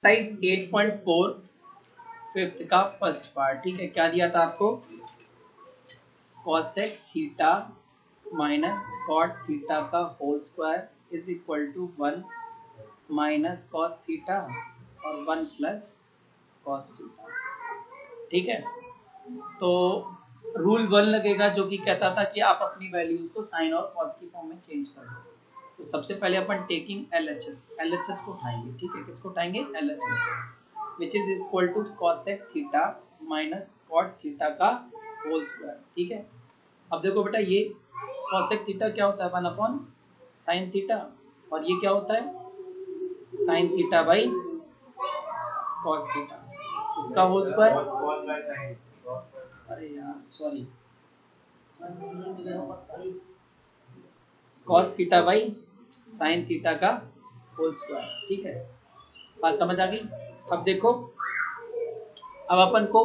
Exercise 8.4 fifth का first part. ठीक है, क्या दिया था आपको? Cosec theta minus cot theta का whole square is equal to 1 minus cos theta और 1 प्लस कॉस थीटा। ठीक है, तो रूल 1 लगेगा जो कि कहता था कि आप अपनी वैल्यूज को साइन और कॉस की फॉर्म में चेंज कर दो। तो सबसे पहले अपन टेकिंग एलएचएस को उठाएंगे। ठीक है, किसको उठाएंगे? एलएचएस को, which is equal to cosec theta minus cot theta का होल स्क्वायर। ठीक है, अब देखो बेटा, ये कॉसेक थीटा क्या होता है? 1 अपॉन साइन थीटा, और ये क्या होता है? Sine theta by cos theta, उसका होल स्क्वायर। अरे यार sorry, cos theta by sine theta का होल स्क्वायर। ठीक है, बात समझ आ गई? अब देखो, अब अपन को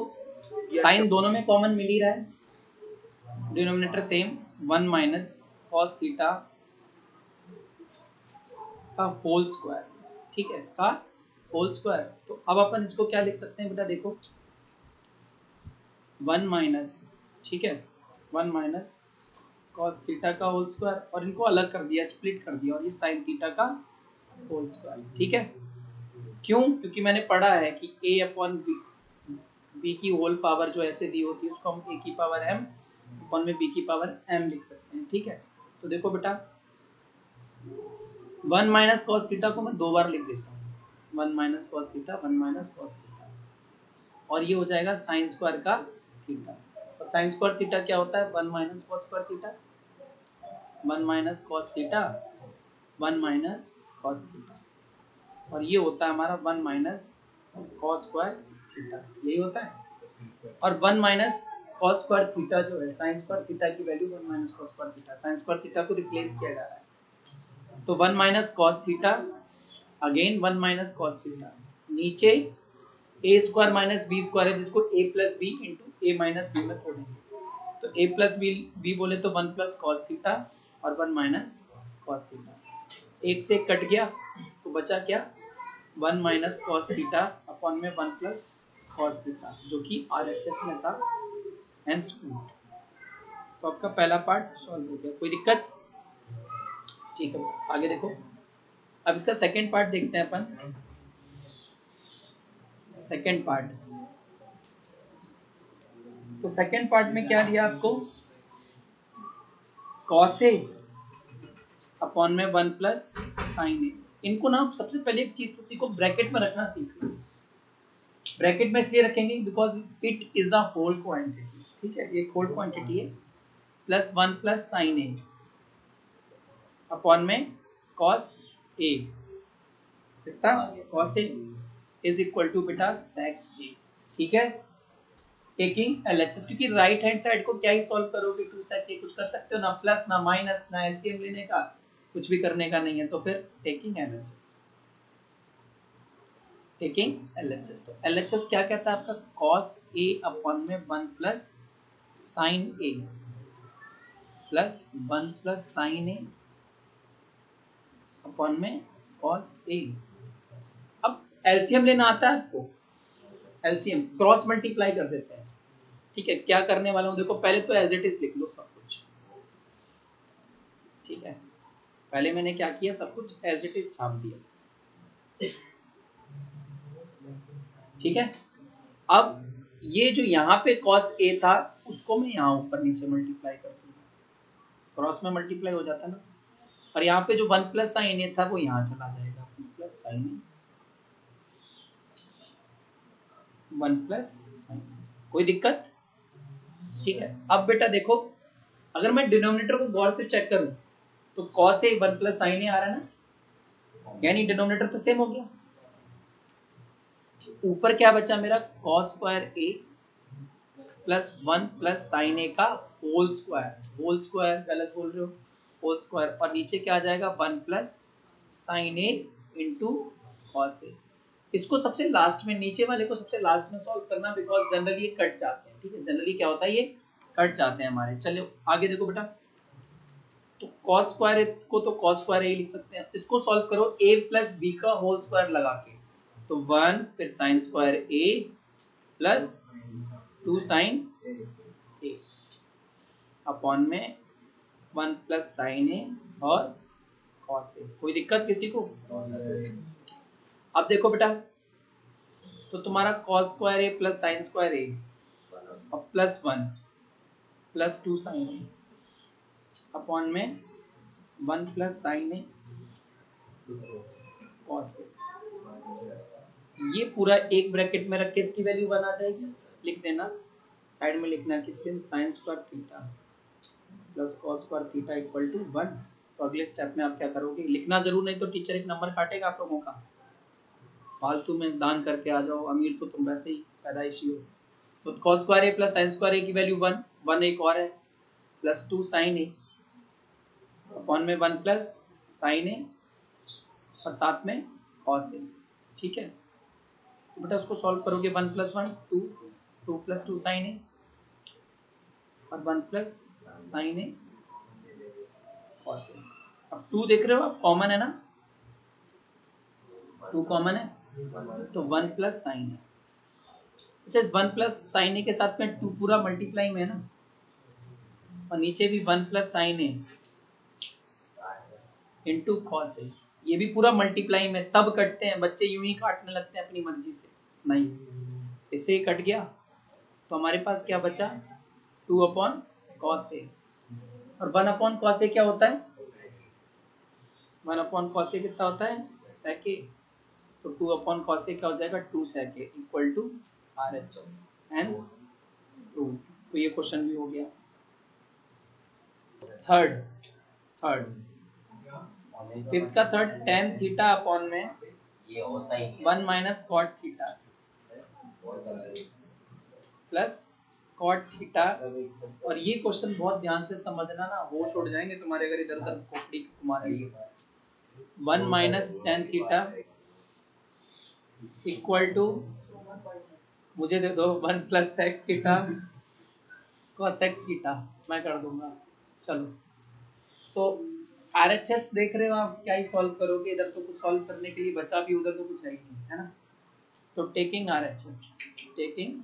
साइन दोनों में कॉमन मिल ही रहा है, denominator same, 1 minus cos theta का होल स्क्वायर। ठीक है, का होल स्क्वायर। तो अब अपन इसको क्या लिख सकते हैं बेटा? देखो 1 माइनस, ठीक है, 1 माइनस कॉस थीटा का होल स्क्वायर, और इनको अलग कर दिया, स्प्लिट कर दिया, और ये साइन थीटा का होल स्क्वायर। ठीक है, क्यों? क्योंकि मैंने पढ़ा है कि a अपॉन बी की होल पावर जो ऐसे दी होती है उसको हम a की पावर m अपॉन में b की पावर m लिख सकते हैं। ठीक है, तो देखो बेटा, 1 माइनस कॉस थीटा को मैं 2 बार लिख देता हूँ, 1 minus cos theta, 1 minus cos theta, और ये हो जाएगा साइन स्क्वायर का थीटा। और साइन स्क्वायर थीटा क्या होता है? 1 minus cos square theta, 1 minus cos theta, 1 minus cos theta, और ये होता है हमारा 1 माइनस कॉस स्क्वायर थीटा, यही होता है। और 1 माइनस कॉस स्क्वायर थीटा जो है, साइन स्क्वायर थीटा की value 1 minus cos square theta, sign square theta को रिप्लेस किया जा रहा है, तो 1 minus cos theta, again 1 minus cos theta, नीचे ए स्क्वायर माइनस बी स्क्वायर है, जिसको ए प्लस बी इंटू ए माइनस बी में तोड़ेंगे, तो ए प्लस बी बोले तो 1 प्लस कॉस थीटा और 1 माइनस कॉस थीटा, एक से एक कट गया तो बचा क्या? 1 माइनस कॉस थीटा अपॉन में 1 प्लस कॉस थीटा, जो कि आरएचएस में था, हेंस प्रूव्ड। तो आपका पहला पार्ट सॉल्व हो गया, कोई दिक्कत? ठीक है, आगे देखो, अब इसका सेकंड पार्ट देखते हैं अपन। सेकंड पार्ट, तो सेकंड पार्ट में क्या दिया आपको? कॉस ए अपॉन में 1 प्लस साइन ए। इनको ना सबसे पहले एक चीज तो सीखो, ब्रैकेट में रखना सीखो। ब्रैकेट में इसलिए रखेंगे because it is a whole quantity. ठीक है, ये होल क्वांटिटी है, plus 1 plus sine A upon में कॉस ए, कितना? Cos A is equal to बेटा सेक ए। ठीक है, टेकिंग एलएचएस, क्योंकि राइट हैंड साइड को क्या ही सॉल्व करोगे, 2 सेक ए, कुछ कर सकते हो ना, प्लस ना माइनस ना एलसीएम लेने का, कुछ भी करने का नहीं है, तो फिर टेकिंग एलएचएस, टेकिंग एलएचएस। तो एलएचएस क्या कहता है आपका? कॉस ए अपॉन में 1 plus sine A plus 1 plus sine A upon में कॉस ए। अब एलसीएम लेना आता है आपको? एलसीएम क्रॉस मल्टीप्लाई कर देते हैं। ठीक है, क्या करने वाला हूं देखो, पहले तो एज इट इज लिख लो सब कुछ। ठीक है, पहले मैंने क्या किया, सब कुछ एज इट इज छाप दिया। ठीक है, अब ये जो यहाँ पे cos a था उसको मैं यहाँ ऊपर नीचे मल्टीप्लाई कर दूंगा, क्रॉस में मल्टीप्लाई हो जाता ना, और यहाँ पे जो 1 प्लस साइन ए था वो यहाँ चला जाएगा, 1 प्लस साइन ए, 1 प्लस साइन, कोई दिक्कत? ठीक है, अब बेटा देखो, अगर मैं डिनोमिनेटर को गौर से चेक करूं तो cos a 1 प्लस साइन ए आ रहा है ना, यानी डिनोमिनेटर तो सेम हो गया। ऊपर क्या बचा मेरा? cos square a plus 1 plus sine A का होल स्क्वायर, होल स्क्वायर गलत बोल रहे हो, होल स्क्वायर, और नीचे क्या आ जाएगा? 1 plus sine A into cos A. इसको सबसे लास्ट में, नीचे वाले को सबसे लास्ट में सॉल्व करना, बिकॉज जनरली ये कट जाते हैं। ठीक है, जनरली क्या होता है, ये कट जाते हैं हमारे। चलिए आगे देखो बेटा, तो कॉस स्क्वायर को तो कॉस स्क्वायर ए लिख सकते हैं, इसको सॉल्व करो a प्लस बी का होल स्क्वायर लगा के, तो 1 फिर sign square A plus 2 sine A upon में 1 प्लस साइन ए और कॉस ए। कोई दिक्कत किसी को? अब देखो बेटा, तो तुम्हारा cos square A plus sign square ए और plus 1 plus 2 sine A upon में 1 plus sine A cos A. ये पूरा एक ब्रैकेट में रख के इसकी वैल्यू बना जाएगी। लिख देना, साइड में लिखना कि sine square theta plus cos square theta equal to 1। तो अगले स्टेप में आप क्या करोगे? लिखना जरूर, नहीं तो टीचर एक नंबर काटेगा आप लोगों का। फालतू में दान करके आ जाओ, अमीर तो तुम वैसे ही पैदाइशी हो। तो cos square A plus sign square ए की वैल्यू 1 एक और है प्लस 2 साइन ए अपॉन में 1 प्लस साइन ए और साथ में कॉस ए। ठीक है, तो बेटा उसको सॉल्व करोगे 1 प्लस 1 2, 2 प्लस 2 साइन ए और 1 plus sine A cos A. अब 2 देख रहे हो आप, कॉमन है ना, 2 कॉमन है तो 1 प्लस साइन ए। अच्छा, इस 1 प्लस साइन ए के साथ में 2 पूरा मल्टीप्लाई में है ना, और नीचे भी 1 plus sine A into cos A, ये भी पूरा मल्टीप्लाई में। तब कटते हैं बच्चे, यूं ही काटने लगते हैं अपनी मर्जी से। नहीं, इससे ही कट गया तो हमारे पास क्या बचा? 2 अपॉन कॉस ए, और 1 अपॉन कॉस ए क्या होता है? 1 अपॉन कॉस ए कितना होता है? सेक ए। तो 2 अपॉन कॉस ए क्या हो जाएगा? 2 sec A equal to RHS, hence true. तो ये क्वेश्चन भी हो गया। थर्ड फिफ्थ का थर्ड, tan थीटा अपॉन में 1 minus cot theta plus cot theta. और ये क्वेश्चन बहुत ध्यान से समझना ना, होश उड़ जाएंगे तुम्हारे अगर इधर उधर खोपड़ी तुम्हारे। 1 minus tan theta equal to, मुझे दे दो 1 plus sec theta cosec theta, मैं कर दूंगा। चलो, तो RHS देख रहे हो आप, क्या ही सॉल्व करोगे, इधर तो कुछ सॉल्व करने के लिए बचा भी, उधर तो कुछ है ही नहीं, है ना। तो टेकिंग RHS, टेकिंग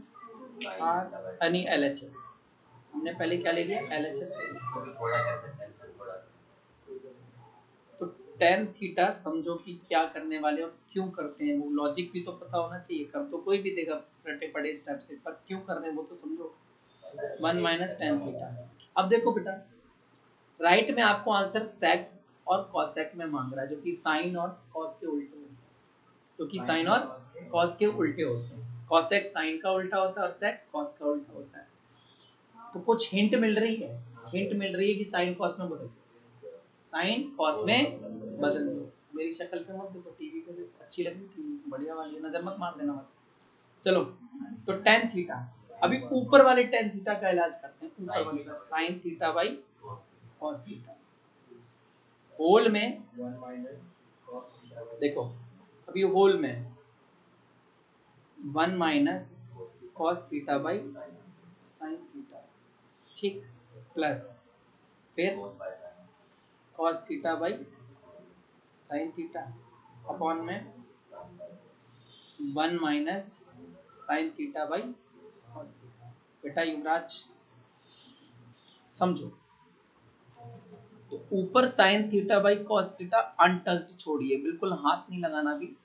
LHS, हमने पहले क्या ले लिया? LHS ले लिया। तो tan थीटा समझो कि क्या करने वाले और क्यों करते हैं, वो लॉजिक भी तो पता होना चाहिए। कर तो कोई भी देगा रटे पड़े स्टेप से, पर क्यों कर रहे हैं वो तो समझो। 1 माइनस tan थीटा। अब देखो बेटा, राइट में आपको आंसर सेक और कॉसेक में मांग रहा है, जो कि साइन और कॉस के उल्टे होते हैं, जो कि साइन और कॉस के उल्टे होते हैं। कॉसेक साइन का उल्टा होता है और सेक कॉस का उल्टा होता है। तो कुछ हिंट मिल रही है, कि साइन कॉस में बदल दो, साइन कॉस में बदल दो। मेरी शक्ल पे मत देखो, टीवी पे देखो, अच्छी लगी टीवी, बढ़िया वाली, नजर मत मार देना मत। चलो, तो tan थीटा, अभी ऊपर वाले tan थीटा का इलाज करते हैं। ऊपर वाले का sine theta by cos theta whole में, देखो अभी होल में 1 minus cos theta by sine theta, ठीक, प्लस फिर cos theta by sine theta upon में 1 minus sine theta by cos theta. बेटा युवराज समझो, तो ऊपर sine theta by cos theta untouched छोड़िए, बिल्कुल हाथ नहीं लगाना भी।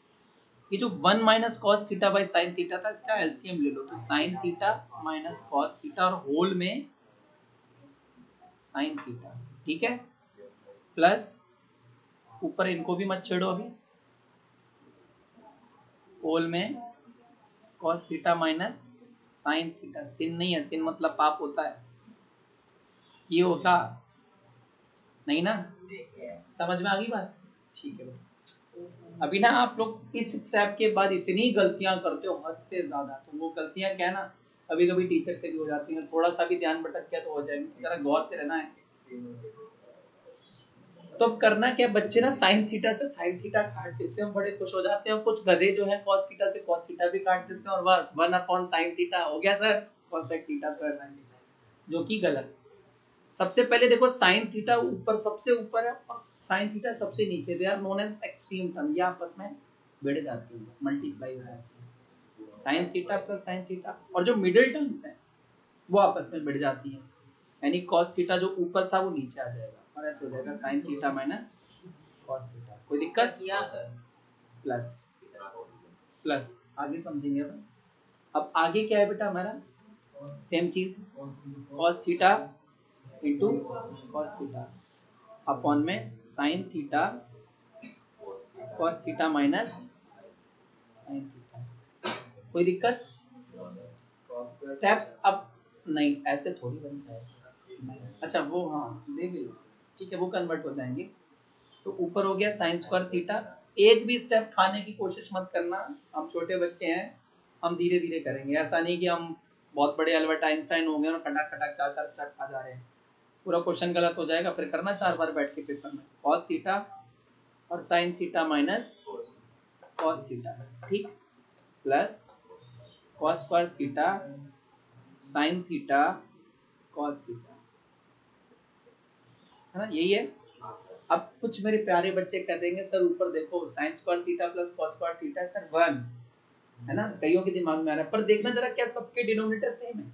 ये जो 1 minus cos theta by sine theta था, इसका एलसीएम ले लो, तो sine theta minus cos theta और होल में साइन थीटा, ठीक है, प्लस ऊपर इनको भी मत छेड़ो अभी, होल में cos theta minus sine theta. Sin नहीं है, सिन मतलब पाप होता है, ये होता नहीं ना, समझ में आ गई बात? ठीक है। अभी ना आप लोग इस स्टेप के बाद इतनी गलतियां करते हो हद से ज्यादा, तो वो गलतियां क्या है ना, कभी कभी टीचर से भी हो जाती हैं, थोड़ा सा भी ध्यान भटक गया तो हो जाएगी, तो जरा गौर से रहना है। तो करना क्या, बच्चे ना साइन थीटा से साइन थीटा काट देते हैं, बड़े खुश हो जाते हैं। कुछ गधे जो है कॉस थीटा से कॉस थीटा भी काट देते हैं, और बस 1 अपॉन साइन थीटा हो गया सर, कॉसेक थीटा सर, जो कि गलत। सबसे पहले देखो, साइन थीटा ऊपर सबसे ऊपर है और साइन थीटा सबसे नीचे, they are known as extreme term, ये आपस में बढ़ जाती है, मल्टीप्लाई हो जाती है, sine theta plus sine theta, और जो मिडिल टर्म्स हैं वो आपस में बढ़ जाती हैं, यानी कॉस थीटा जो ऊपर था वो नीचे आ जाएगा और ऐसे हो जाएगा sine theta minus cos theta. कोई दिक्कत? प्लस प्लस आगे समझेंगे अपन। अब आगे क्या है बेटा हमारा, सेम चीज, cos theta into cos theta upon में sine theta cos theta minus sine theta. कोई दिक्कत? स्टेप्स अब नहीं ऐसे थोड़ी बन जाएगा, अच्छा वो हाँ दे भी, ठीक है वो कन्वर्ट हो जाएंगे। तो ऊपर हो गया साइन स्क्वायर थीटा, एक भी स्टेप खाने की कोशिश मत करना, हम छोटे बच्चे हैं, हम धीरे धीरे करेंगे, ऐसा नहीं कि हम बहुत बड़े अल्बर्ट आइंस्टाइन हो गए और खटाक खटाक 4-4 स्टेप खा जा रहे हैं, पूरा क्वेश्चन गलत हो जाएगा, फिर करना 4 बार बैठ के पेपर में। कॉस थीटा और sine theta minus cos theta, ठीक, plus cos square theta sine theta cos theta, है ना, यही है। अब कुछ मेरे प्यारे बच्चे कह देंगे सर ऊपर देखो sign square theta plus cos square theta है सर 1, है ना, कईयों के दिमाग में आ रहा है, पर देखना जरा क्या सबके डिनोमिनेटर सेम है,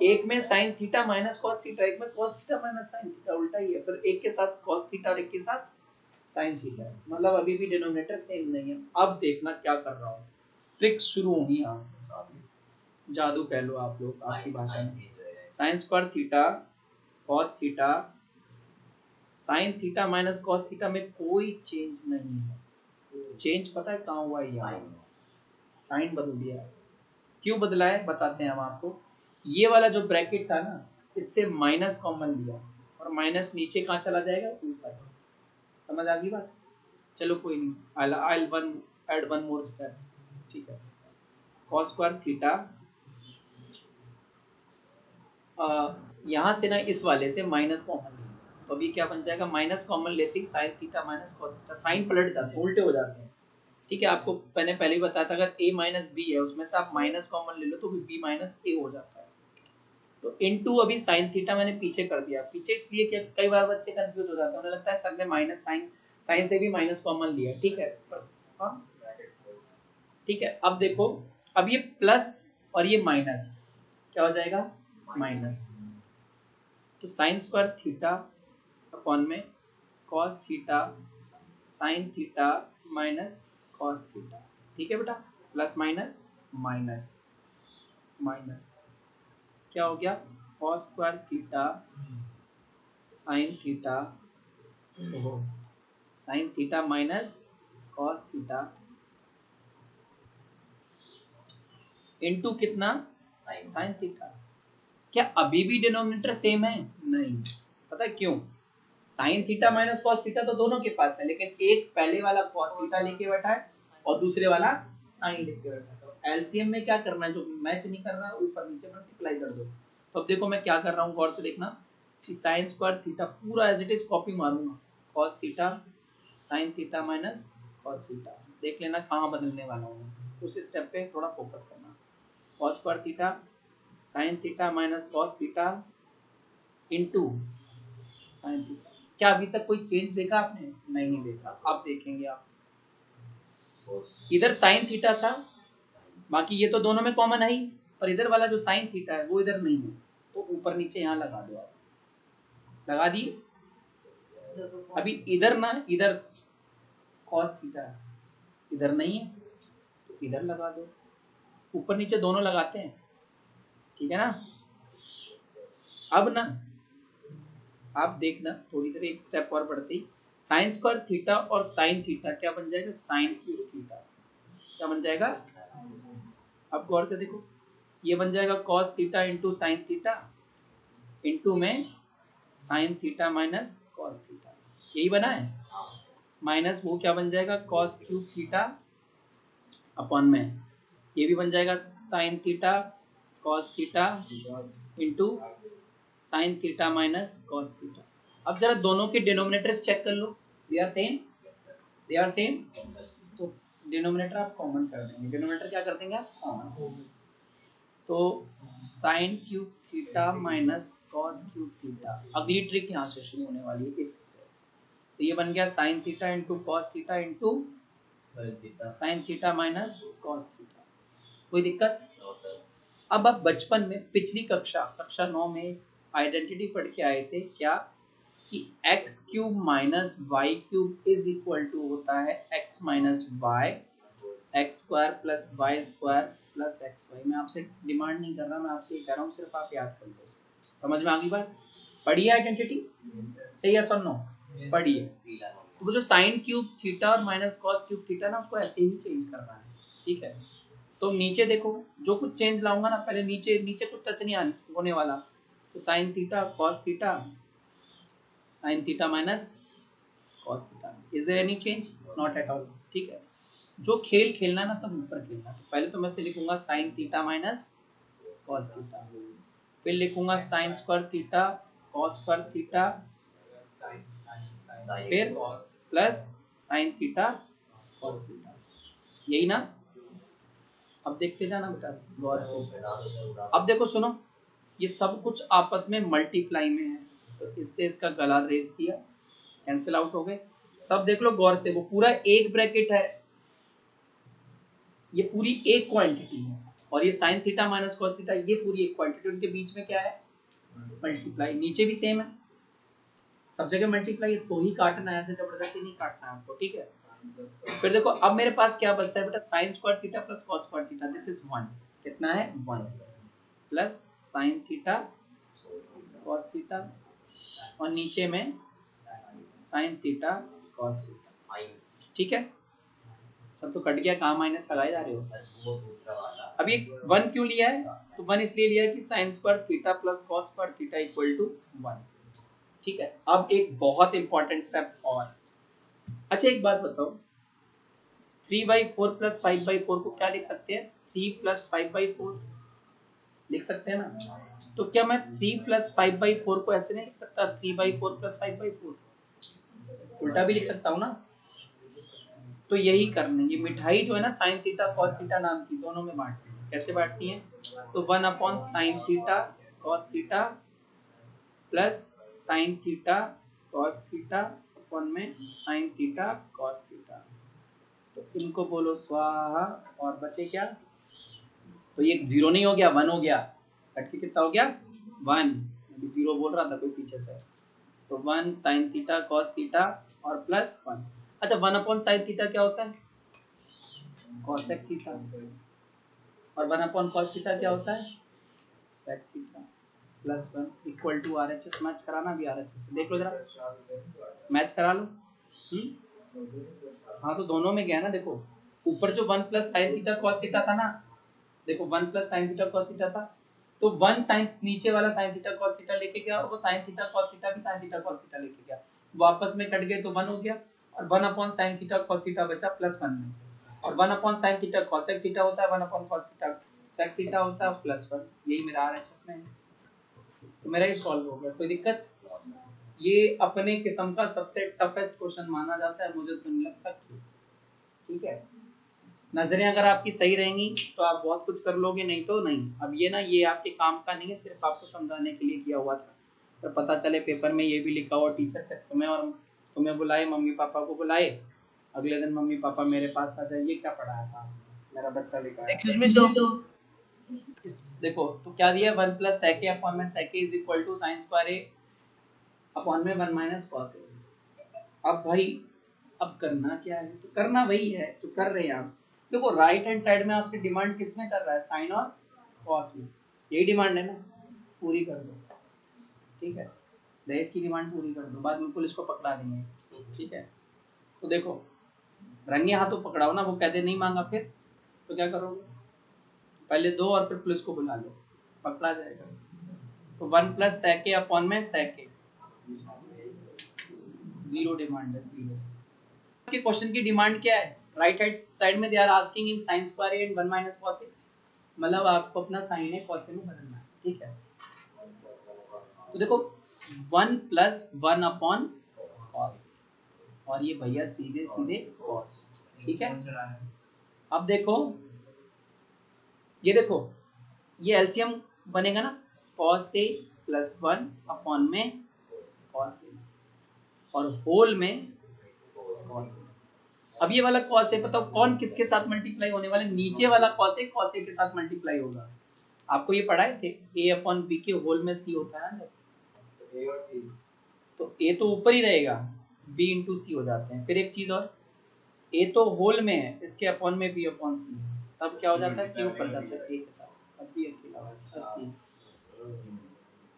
एक में sine theta minus cos theta, एक में cos theta minus sine theta, उल्टा ही है, फिर एक के साथ कॉस थीटा और एक के साथ साइन थीटा, मतलब अभी भी डिनोमिनेटर सेम नहीं है। अब देखना क्या कर रहा हूँ, ट्रिक्स शुरू होंगी यहाँ से, जादू कह लो आप लोग आपकी भाषा में। Sign square theta cos theta sine theta minus cos theta में कोई चेंज नहीं है, चेंज पता है कहाँ हुआ है, यहाँ साइन बदल दिया है। क्यों बदला है बताते हैं हम आपको, ये वाला जो ब्रैकेट था ना इससे माइनस कॉमन लिया और माइनस नीचे कहाँ चला जाएगा, ऊपर, समझ आ गई बात? चलो कोई नहीं, I'll add one more step, ठीक है। cos स्क्वायर थीटा यहाँ से ना इस वाले से माइनस कॉमन लेंगे, तो अभी क्या बन जाएगा, माइनस कॉमन लेते ही sine theta minus cos theta, sine पलट जाते हैं, उल्टे हो जाते हैं, ठीक है। आपको मैंने पहले ही बताया था अगर a माइनस बी है उसमें से आप माइनस कॉमन ले लो तो b माइनस ए हो जाता है। तो इनटू अभी साइन थीटा मैंने पीछे कर दिया, पीछे इसलिए कि कई बार बच्चे कंफ्यूज हो जाते हैं, उन्हें लगता है सर ने माइनस साइन, साइन से भी माइनस कॉमन लिया, ठीक है, ठीक है। अब देखो, अब ये प्लस और ये माइनस क्या हो जाएगा, माइनस, तो साइन स्क्वायर थीटा अपॉन में cos theta sine theta minus cos theta, ठीक है बेटा, प्लस माइनस माइनस माइनस क्या हो गया, cos square theta sine theta sine theta minus cos theta into कितना, साइन थीटा। क्या अभी भी डिनोमिनेटर सेम है? नहीं, पता है क्यों, sign theta minus cos theta तो दोनों के पास है, लेकिन एक पहले वाला कॉस थीटा लेके बैठा है और दूसरे वाला साइन लेके बैठा है, तो एलसीएम में क्या करना है, जो मैच नहीं कर रहा है ऊपर नीचे मल्टीप्लाई कर दो। तो अब देखो मैं क्या कर रहा हूँ, गौर से देखना कि साइन स्क्वायर थीटा पूरा एज इट इज कॉपी मारूंगा, cos theta sine theta minus cos theta, देख लेना कहाँ बदलने वाला हूँ, उस स्टेप पे थोड़ा फोकस करना, cos square theta sine theta minus cos theta into sine theta. क्या अभी तक कोई चेंज देखा आपने? नहीं देखा, अब देखेंगे आप, इधर साइन थीटा था, बाकी ये तो दोनों में कॉमन है ही, पर इधर वाला जो साइन थीटा है वो इधर नहीं है, तो ऊपर नीचे यहाँ लगा दो आप, लगा दिए। अभी इधर ना, इधर कॉस थीटा इधर नहीं है तो इधर लगा दो, ऊपर नीचे दोनों लगाते हैं, ठीक है ना। अब ना आप देखना थोड़ी देर एक स्टेप और बढ़ते ही, साइन स्क्वायर थीटा और साइन थीटा क्या बन जाएगा, साइन क्यूब थीटा, क्या बन जाएगा, अब गौर से देखो, ये बन जाएगा cos theta into sine theta into में sine theta minus cos theta, यही बना है, माइनस वो क्या बन जाएगा, कॉस क्यूब थीटा अपॉन में ये भी बन जाएगा sine theta cos theta into sine theta minus cos theta. अब जरा दोनों के डिनोमिनेटर्स चेक कर लो, they are same, they are same, तो डिनोमिनेटर आप कॉमन कर देंगे, डिनोमिनेटर क्या कर देंगे आप, कॉमन, तो sine cube theta minus cos cube theta. अगली ट्रिक यहाँ से शुरू होने वाली है इससे, तो ये बन गया sign theta into cos theta into sine theta minus cos theta. कोई दिक्कत? अब आप बचपन में पिछली कक्षा 9 में आइडेंटिटी पढ़ के आए थे क्या कि x cube minus y cube is equal to होता है x minus y, x square plus y square plus x y. मैं आपसे डिमांड नहीं कर रहा, मैं आपसे ये कह रहा हूँ, सिर्फ आप याद कर लो। समझ में आ गई बात? पढ़िए आइडेंटिटी, सही है सर? नो पढ़िए। तो वो जो साइन क्यूब थीटा और माइनस कॉस क्यूब थीटा ना, उसको ऐसे ही चेंज करना है, ठीक है? तो नीचे देखो, जो कुछ चेंज लाऊंगा ना, पहले नीचे नीचे कुछ टच नहीं होने वाला। तो sine theta cos theta, sine theta minus cos theta, is there any change? Not at all, ठीक है? जो खेल खेलना ना, सब ऊपर खेलना। तो पहले तो मैं से लिखूंगा sine theta minus cos theta, फिर लिखूंगा sine square theta cos square theta, फिर plus sine theta cos theta. यही ना? अब देखते जाना बेटा गौर से। अब देखो सुनो, ये सब कुछ आपस में मल्टीप्लाई में है, तो इससे इसका गला रेज दिया, कैंसिल आउट हो गए सब। देख लो गौर से, वो पूरा एक ब्रैकेट है, ये पूरी एक क्वांटिटी है, और ये sign theta minus cos theta ये पूरी एक क्वांटिटी, उनके बीच में क्या है? मल्टीप्लाई। नीचे भी सेम है, सब जगह मल्टीप्लाई, तो ही काटना है, ऐसे जबरदस्ती नहीं काटना है आपको, ठीक है? फिर देखो अब मेरे पास क्या बचता है बेटा? Sign square theta plus cos square theta, this is 1। कितना है? 1 plus sine theta cos theta, और नीचे में साइन थीटा कॉस थीटा, ठीक है? सब तो कट गया, कहाँ माइनस लगाए जा रहे हो? अब ये 1 क्यों लिया है? तो 1 इसलिए लिया है कि sine square theta plus cos square theta equal to 1, ठीक है? अब एक बहुत इंपॉर्टेंट स्टेप और। अच्छा एक बात बताओ, 3/4 प्लस 5/4 को क्या लिख सकते हैं? 3 प्लस 5/4 लिख सकते हैं ना? तो क्या मैं 3 प्लस 5/4 को ऐसे नहीं लिख सकता? 3/4 प्लस 5/4 उल्टा भी लिख सकता हूँ ना? तो यही करना है, ये मिठाई जो है ना साइन थीटा कॉस थीटा नाम की, दोनों में बांटनी है। कैसे बांटनी है? तो 1 upon sine theta cos theta plus sine theta cos theta upon में साइन थीटा कॉस थीटा। तो इनको बोलो स्वाहा, और बचे क्या? तो ये 0 नहीं हो गया, 1 हो गया, कट के कितना हो गया? 1। 0 बोल रहा था कोई पीछे से। तो 1 साइन थीटा कॉस थीटा और प्लस 1। अच्छा 1 अपॉन साइन थीटा क्या होता है? कॉसेक थीटा, और 1 अपॉन कॉस थीटा क्या होता है? Sec theta, plus 1 equal to RHS. Match कराना भी आरएचएस से, देख लो जरा, मैच करा लो। हाँ तो दोनों में गया ना, देखो ऊपर जो 1 plus sine theta cos theta था ना, देखो 1 plus sine theta cos theta था, तो 1 साइन नीचे वाला साइन थीटा कॉस थीटा लेके गया, और वो साइन थीटा कॉस थीटा भी साइन थीटा कॉस थीटा लेके गया, वापस में कट गए तो 1 हो गया, और 1 upon sine theta cos theta बचा प्लस 1 में, और 1 upon sine theta cosec theta होता है, 1 upon cos theta sec theta होता है प्लस 1। यही मेरा आरएचएस में है, तो मेरा ये सॉल्व हो गया। कोई दिक्कत? ये अपने किस्म का सबसे टफेस्ट क्वेश्चन माना जाता है, मुझे तो नहीं लगता, ठीक है? नजरें अगर आपकी सही रहेंगी तो आप बहुत कुछ कर लोगे, नहीं तो नहीं। अब ये ना, ये आपके काम का नहीं है, सिर्फ आपको समझाने के लिए किया हुआ था, तो पता चले पेपर में ये भी लिखा हुआ टीचर के तुम्हें, और तुम्हें बुलाए, मम्मी पापा को बुलाए, अगले दिन मम्मी पापा मेरे पास आ जाए, ये क्या पढ़ाया था मेरा बच्चा लिखा है। देखो तो क्या दिया? 1 प्लस sec a अपॉन में sec a is equal to sine square a upon में 1 माइनस कॉस a। अब भाई अब करना क्या है? तो करना वही है जो कर रहे हैं आप। देखो राइट हैंड साइड में आपसे डिमांड किसमें कर रहा है? साइन और कॉस में, यही डिमांड है ना, पूरी कर दो, ठीक है? दहेज की डिमांड पूरी कर दो, बाद में पुलिस को पकड़ा देंगे, ठीक है? तो देखो रंगे हाथों पकड़ाओ ना, वो कहते नहीं मांगा फिर तो क्या करोगे? पहले दो और फिर पुलिस को बुला लो, पकड़ा जाएगा। तो 1 प्लस sec a अपॉन में sec a, 0 डिमांड है, 0। के क्वेश्चन की डिमांड क्या है? राइट हैंड साइड में they are asking in sin square a and 1 minus cos a, मतलब आपको अपना sin a cos a में बदलना है, ठीक है? तो देखो 1 प्लस 1 अपॉन cos, और ये भैया सीधे सीधे cos, ठीक है? अब देखो ये, देखो ये एलसीएम बनेगा ना, cos a प्लस 1 अपॉन में cos a, और होल में cos a। अब ये वाला कॉस ए बताओ कौन किसके साथ मल्टीप्लाई होने वाला है, नीचे वाला कॉस ए के साथ मल्टीप्लाई होगा। आपको ये पढ़ाए थे a अपॉन बी के होल में c होता है ना, ए और सी, तो a तो ऊपर ही रहेगा, b इंटू सी हो जाते हैं। फिर एक चीज और, a तो होल में है, इसके अपॉन में b अपॉन सी, तब क्या हो जाता है c ऊपर जाता है a के साथ, अब b अकेला होगा c।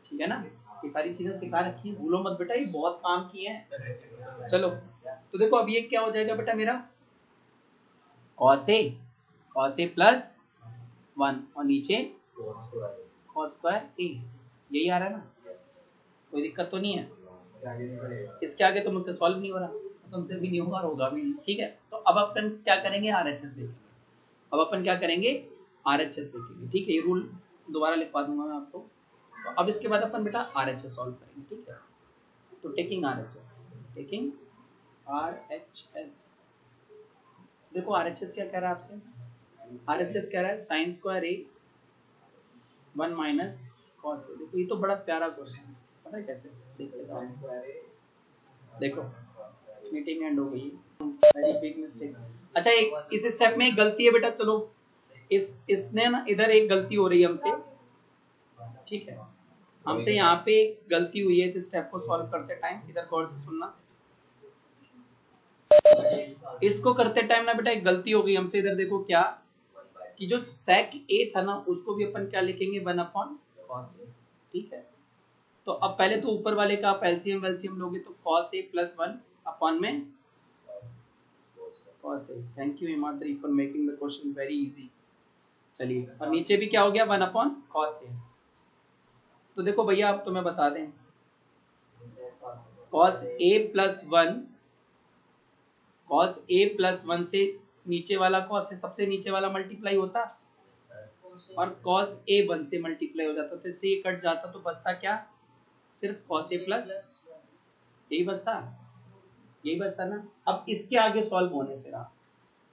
ठीक है ना, ये सारी चीजें सिखा रखी है, भूलो मत बेटा, ये बहुत काम किए हैं। चलो तो देखो अब ये क्या हो जाएगा बेटा मेरा, cos a प्लस 1 और नीचे cos स्क्वायर a, यही आ रहा है ना, कोई दिक्कत तो नहीं है। इसके आगे तो मुझसे सॉल्व नहीं हो रहा, तुमसे भी नहीं होगा और होगा भी नहीं। ठीक है, तो अब अपन क्या करेंगे, RHS देखेंगे। अब अपन क्या करेंगे, RHS देखेंगे। ठीक है, ये रूल दोबारा लिखवा दूंगा मैं आपको। तो अब इसके बाद अपन बेटा RHS सॉल्व करेंगे। ठीक है, तो टेकिंग RHS, देखो RHS क्या कह रहा है आपसे, RHS कह रहा है sine square a 1 minus cos A. देखो ये तो बड़ा प्यारा क्वेश्चन है, पता है कैसे, देखो मीटिंग एंड हो गई, वेरी बिग मिस्टेक। अच्छा एक इस स्टेप में एक गलती है बेटा, चलो इसने ना इधर एक गलती हो रही है हमसे। ठीक है, हमसे यहाँ पे एक गलती हुई है इस स्टेप को सॉल्व करते टाइम, इधर गौर से सुनना। इसको करते टाइम ना बेटा एक गलती हो गई हमसे, इधर देखो क्या, कि जो sec a था ना उसको भी अपन क्या लिखेंगे 1 अपॉन cos a। ठीक है, तो अब पहले तो ऊपर वाले का आप एलसीएम वेलसीएम लोगे तो cos a प्लस 1 अपॉन में cos a। Thank you Himadri for making the question very easy. चलिए, और नीचे भी क्या हो गया 1 अपॉन cos a। तो देखो भैया आप तुम्हें बता दें, cos a प्लस 1 से नीचे वाला cos से सबसे नीचे वाला मल्टीप्लाई होता, और cos a 1 से मल्टीप्लाई हो जाता, तो इससे ये कट जाता, तो बचता क्या, सिर्फ cos a प्लस, यही बचता ना। अब इसके आगे सॉल्व होने से रहा,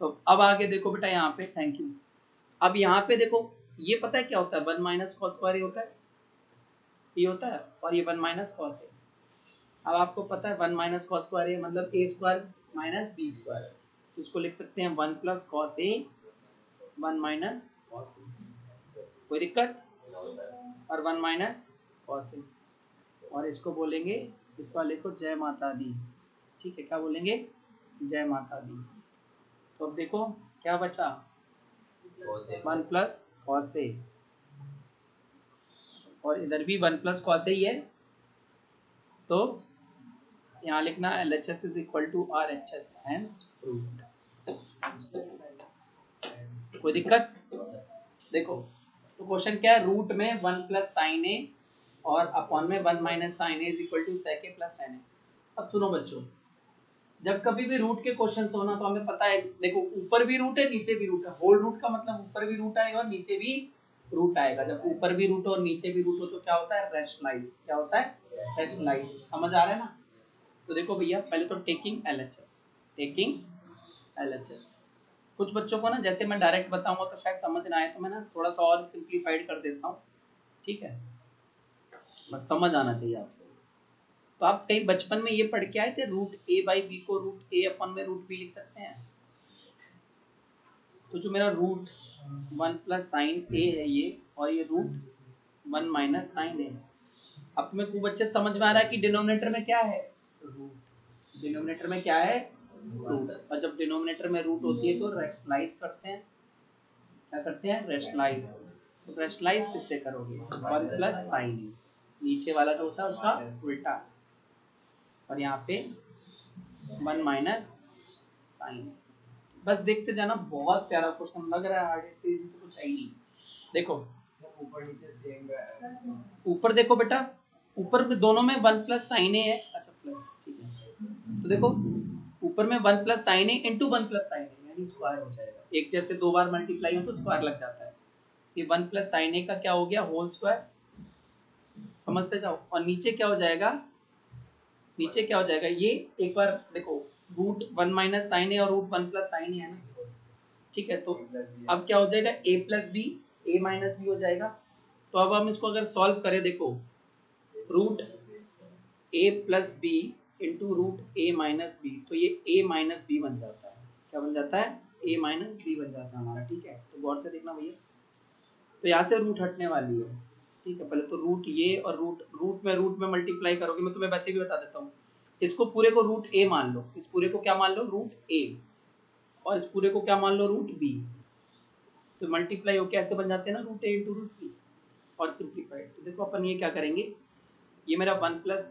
तो अब आगे देखो बेटा यहाँ पे, थैंक यू। अब यहाँ पे देखो ये पता है क्या होता है, 1 माइनस कॉस स्क्वायर होता है, ये होता है, और ये 1 माइनस कॉस है। अब आपको पता है 1 माइनस कॉस स्क्वायर है मतलब a square minus B square, तो इसको लिख सकते हैं 1 plus cos A 1 minus cos A, कोई दिक्कत, और 1 माइनस कॉस ए, और इसको बोलेंगे इस वाले को जय माता दी। ठीक है, क्या बोलेंगे, जय माता दी। तो अब देखो क्या बचा, 1 प्लस कॉस ए, और इधर भी 1 प्लस कॉस ए ही है, तो यहाँ लिखना LHS is equal to RHS, hence proved. कोई दिक्कत, देखो तो क्वेश्चन क्या है, रूट में 1 प्लस साइन ए और अपॉन में 1 minus sine A is equal to sec A plus tan A. अब सुनो बच्चों, जब कभी भी रूट के क्वेश्चंस होना तो हमें पता है, देखो ऊपर भी रूट है नीचे भी रूट है, होल रूट का मतलब ऊपर भी रूट आएगा और नीचे भी रूट आएगा। जब ऊपर भी रूट हो और नीचे भी रूट हो तो क्या होता है, रैशनलाइज, क्या होता है, रैशनलाइज। समझ आ रहा है ना। तो देखो भैया पहले तो टेकिंग LHS, कुछ बच्चों को ना जैसे मैं डायरेक्ट बताऊंगा तो शायद समझ ना आए, तो मैं ना थोड़ा सा और सिंप्लीफाइड कर देता हूँ। ठीक है, बस समझ आना चाहिए आपको। तो आप कहीं बचपन में ये पढ़ के आए थे, रूट ए बाई बी को रूट ए अपन में रूट बी लिख सकते हैं। तो जो मेरा रूट 1 प्लस साइन ए है ये, और ये रूट 1 माइनस साइन ए। अब तुम्हें खूब अच्छे समझ में आ रहा है कि डिनोमिनेटर में क्या है, रूट। डिनोमिनेटर में क्या है, रूट। और जब डिनोमिनेटर में रूट होती है तो रैशनलाइज करते हैं, क्या करते हैं, रैशनलाइज। तो रैशनलाइज किससे करोगे, 1 प्लस साइन ए, नीचे वाला जो होता है उसका उल्टा, और यहाँ पे 1 माइनस साइन। बस देखते जाना, बहुत प्यारा क्वेश्चन लग रहा है, हार्ड से इजी तो कुछ है ही नहीं। देखो ऊपर नीचे सेम है, ऊपर देखो बेटा, ऊपर में दोनों में 1 प्लस साइन ए है, अच्छा प्लस, ठीक है। तो देखो ऊपर में 1 plus sine A into 1 plus sine ए, यानी स्क्वायर हो जाएगा। एक जैसे दो बार मल्टीप्लाई हो तो स्क्वायर लग जाता है। ये 1 प्लस साइन ए का क्या हो गया, होल स्क्वायर, समझते जाओ। और नीचे क्या हो जाएगा, नीचे क्या हो जाएगा, ये एक बार देखो रूट 1 माइनस साइन ए और रूट 1 प्लस साइन ए है ना। ठीक है, तो अब क्या हो जाएगा, a plus B, a minus B हो जाएगा। तो अब हम इसको अगर सॉल्व करें, देखो root a plus B into root a minus B, तो ये a माइनस बी बन जाता है। क्या बन जाता है, a माइनस बी बन जाता है हमारा। ठीक है, तो गौर से देखना भैया। तो यहाँ से रूट हटने वाली है। ठीक है, पहले तो रूट ये और रूट में मल्टीप्लाई करोगे, मैं तुम्हें वैसे भी बता देता हूँ। इसको पूरे को रूट a मान लो, इस पूरे को क्या मान लो, रूट a, और इस पूरे को क्या मान लो, रूट b। तो मल्टीप्लाई हो कैसे बन जाते हैं ना, root a into root b, और सिंप्लीफाइड। तो देखो अपन ये क्या करेंगे, ये मेरा वन प्लस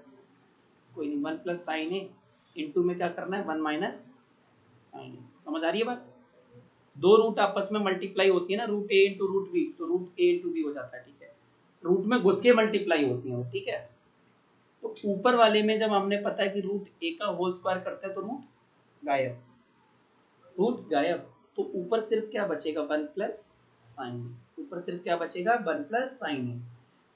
कोई नहीं, one plus sine A into में क्या करना है, वन माइनस साइन ए। समझ आ रही है बात? दो रूट आपस में मल्टीप्लाई होती है ना, रूट ए इंटू रूट बी, तो रूट ए इंटू बी हो जाता है। ठीक है, रूट में घुस के मल्टीप्लाई होती है वो। ठीक है, तो ऊपर वाले में जब हमने पता है कि रूट ए का होल स्क्वायर करते हैं तो रूट गायब। तो ऊपर सिर्फ क्या बचेगा, वन प्लस साइन ए। ऊपर सिर्फ क्या बचेगा, वन प्लस साइन ए।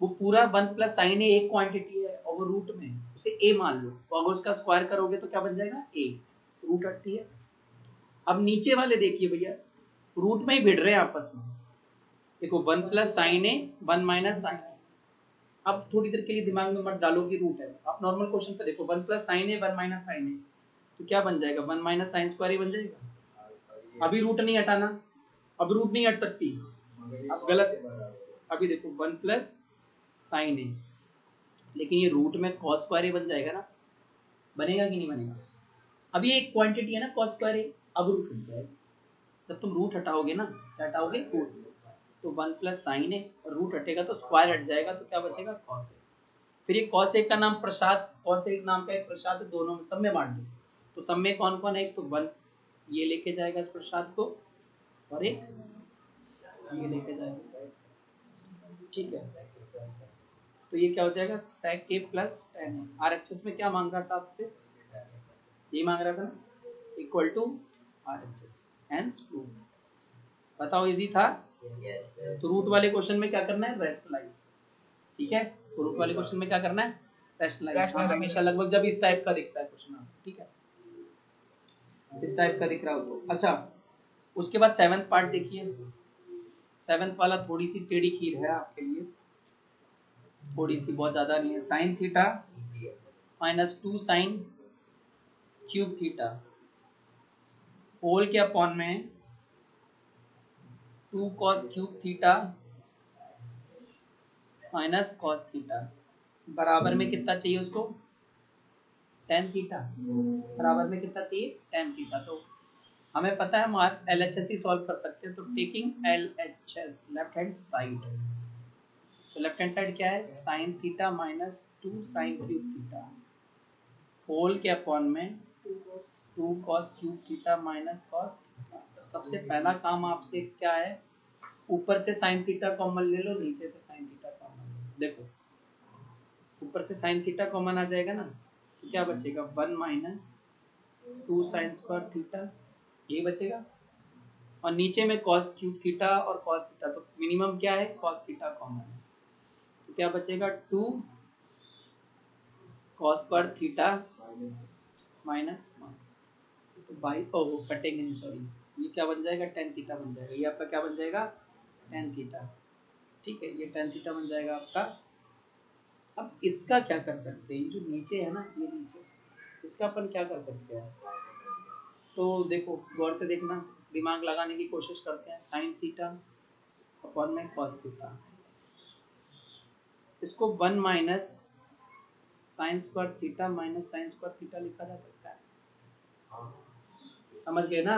वो पूरा वन प्लस साइन ए एक क्वांटिटी है और वो रूट में, उसे ए मान लो, तो अगर उसका स्क्वायर करोगे तो क्या बन जाएगा, ए। रूट हटती है। अब नीचे वाले देखिए भैया, रूट में ही भिड़ रहे हैं आपस में। देखो वन प्लस साइन ए, वन माइनस साइन ए। अब थोड़ी देर के लिए दिमाग में मत डालो कि रूट है, आप नॉर्मल क्वेश्चन पे देखो, one plus sine A, one minus sine A, तो क्या बन जाएगा, वन माइनस साइन स्क्वायर ही बन जाएगा। अभी रूट नहीं हटाना, अब रूट नहीं हट सकती, अब गलत। अभी देखो वन प्लस साइन ए, लेकिन ये रूट में कॉस स्क्वायर ही बन जाएगा ना, बनेगा कि नहीं बनेगा। अभी एक क्वांटिटी है ना कॉस स्क्वायर ए, अब रूट हट जाएगा। जब तुम रूट हटाओगे ना, क्या हटाओगे, रूट। तो वन प्लस साइन ए और रूट हटेगा तो स्क्वायर हट जाएगा, तो क्या बचेगा, कॉस ए। फिर ये कॉस ए का नाम प्रसाद, कॉस ए नाम का एक प्रसाद, दोनों में सब में बांट दो। तो सब में कौन कौन है, एक तो वन ये लेके जाएगा इस प्रसाद को, और एक ये लेके जाएगा। ठीक है, तो ये क्या हो जाएगा, sec a plus tan a। RHS में क्या मांग रहा था आपसे, ये मांग रहा था ना, equal to RHS, hence prove. बताओ, इजी था। तो रूट वाले क्वेश्चन में क्या करना है, रेशनलाइज। ठीक है, तो रूट वाले क्वेश्चन में क्या करना है, रेशनलाइज। हमेशा लगभग जब इस टाइप का दिखता है क्वेश्चन आपको, ठीक है, इस टाइप का दिख रहा हो तो अच्छा। उसके बाद सेवेंथ पार्ट देखिए। सेवेंथ वाला थोड़ी सी टेढ़ी खीर है आपके लिए, थोड़ी सी, बहुत ज्यादा नहीं है। Sine theta minus two sine cube theta whole के अपॉन में two cos cube theta minus cos theta बराबर में कितना चाहिए उसको, टेन थीटा। बराबर में कितना चाहिए, टेन थीटा। तो हमें पता है हम LHS ही सॉल्व कर सकते हैं। तो taking LHS left hand side, तो लेफ्ट हैंड साइड क्या है, sine theta minus two sine cube theta whole के अपॉन में two cos cube theta minus cos theta. सबसे पहला काम आपसे क्या है, ऊपर से साइन थीटा कॉमन ले लो, नीचे से साइन थीटा कॉमन ले लो। देखो ऊपर से साइन थीटा कॉमन आ जाएगा ना, तो क्या बचेगा, one minus two sine square theta, ये बचेगा। और नीचे में कॉस क्यूब थीटा और कॉस थीटा, तो मिनिमम क्या है, कॉस थीटा कॉमन है, तो क्या बचेगा, two cos square theta minus one. तो बाई वो कटेंगे नहीं, सॉरी, ये क्या बन जाएगा, टेन थीटा बन जाएगा। ये आपका क्या बन जाएगा, टेन थीटा। ठीक है, ये टेन थीटा बन जाएगा आपका। अब इसका क्या कर सकते हैं, ये जो नीचे है ना, ये नीचे, इसका अपन क्या कर सकते हैं। तो देखो गौर से देखना, दिमाग लगाने की कोशिश करते हैं। साइन थीटा अपॉन में कॉस थीटा, इसको one minus sine square theta minus sine square theta लिखा जा सकता है। समझ गए ना,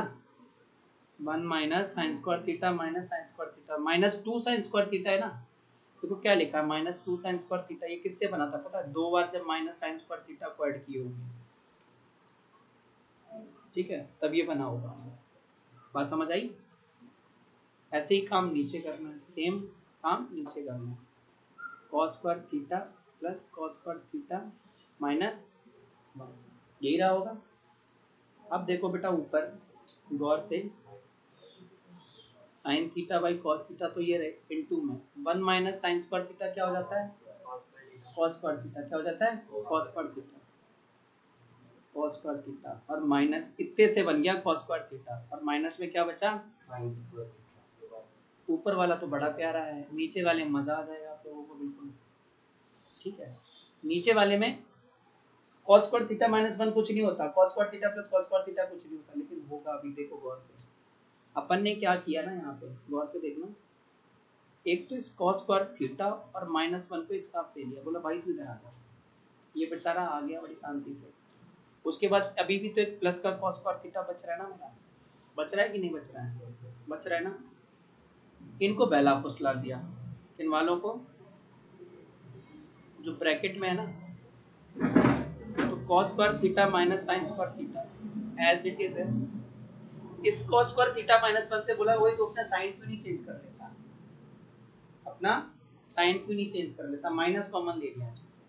one minus sine square theta minus sine square theta, minus two sine square theta है ना। देखो क्या लिखा है, minus two sine square theta. ये किससे बना था पता है, दो बार जब माइनस साइन स्क्वायर थीटा को ऐड किए होंगे, ठीक है, तब ये बना होगा। बात समझ आई। ऐसे ही काम नीचे करना है, सेम काम नीचे करना है। Cos square theta plus cos square theta minus one, यही रहा होगा। अब देखो बेटा ऊपर गौर से, sign theta by cos theta, तो ये रहे इनटू में one minus sine square theta क्या हो जाता है, कॉस स्क्वायर थीटा क्या हो जाता है, cos square theta, cos square theta, और माइनस इतने से बन गया कॉस स्क्वायर थीटा, और माइनस में क्या बचा, साइन स्क्वायर थीटा। ऊपर वाला तो बड़ा प्यारा है, नीचे वाले में मजा आ जाएगा आप लोगों को बिल्कुल। ठीक है, नीचे वाले में cos स्क्वायर थीटा -1 कुछ नहीं होता, cos square theta plus cos square theta कुछ नहीं होता, लेकिन होगा। अभी देखो गौर से, अपन ने क्या किया ना, यहाँ पे गौर से देखना, एक तो इस cos स्क्वायर थीटा और -1 को एक साथ ले लिया, बोला भाई तू इधर आ जा, ये बेचारा आ गया बड़ी शांति से। उसके बाद अभी भी तो एक प्लस का cos स्क्वायर थीटा बच रहा है ना मेरा, बच रहा है कि नहीं बच रहा है, बच रहा है ना। इनको बहला फुसला दिया, इन वालों को जो ब्रैकेट में है ना, तो cos square theta minus sin square theta as it is है। इस cos स्क्वायर थीटा -1 से बोला वही तो अपना साइन क्यों नहीं चेंज कर लेता, अपना साइन क्यों नहीं चेंज कर लेता, माइनस कॉमन ले लिया इसमें से,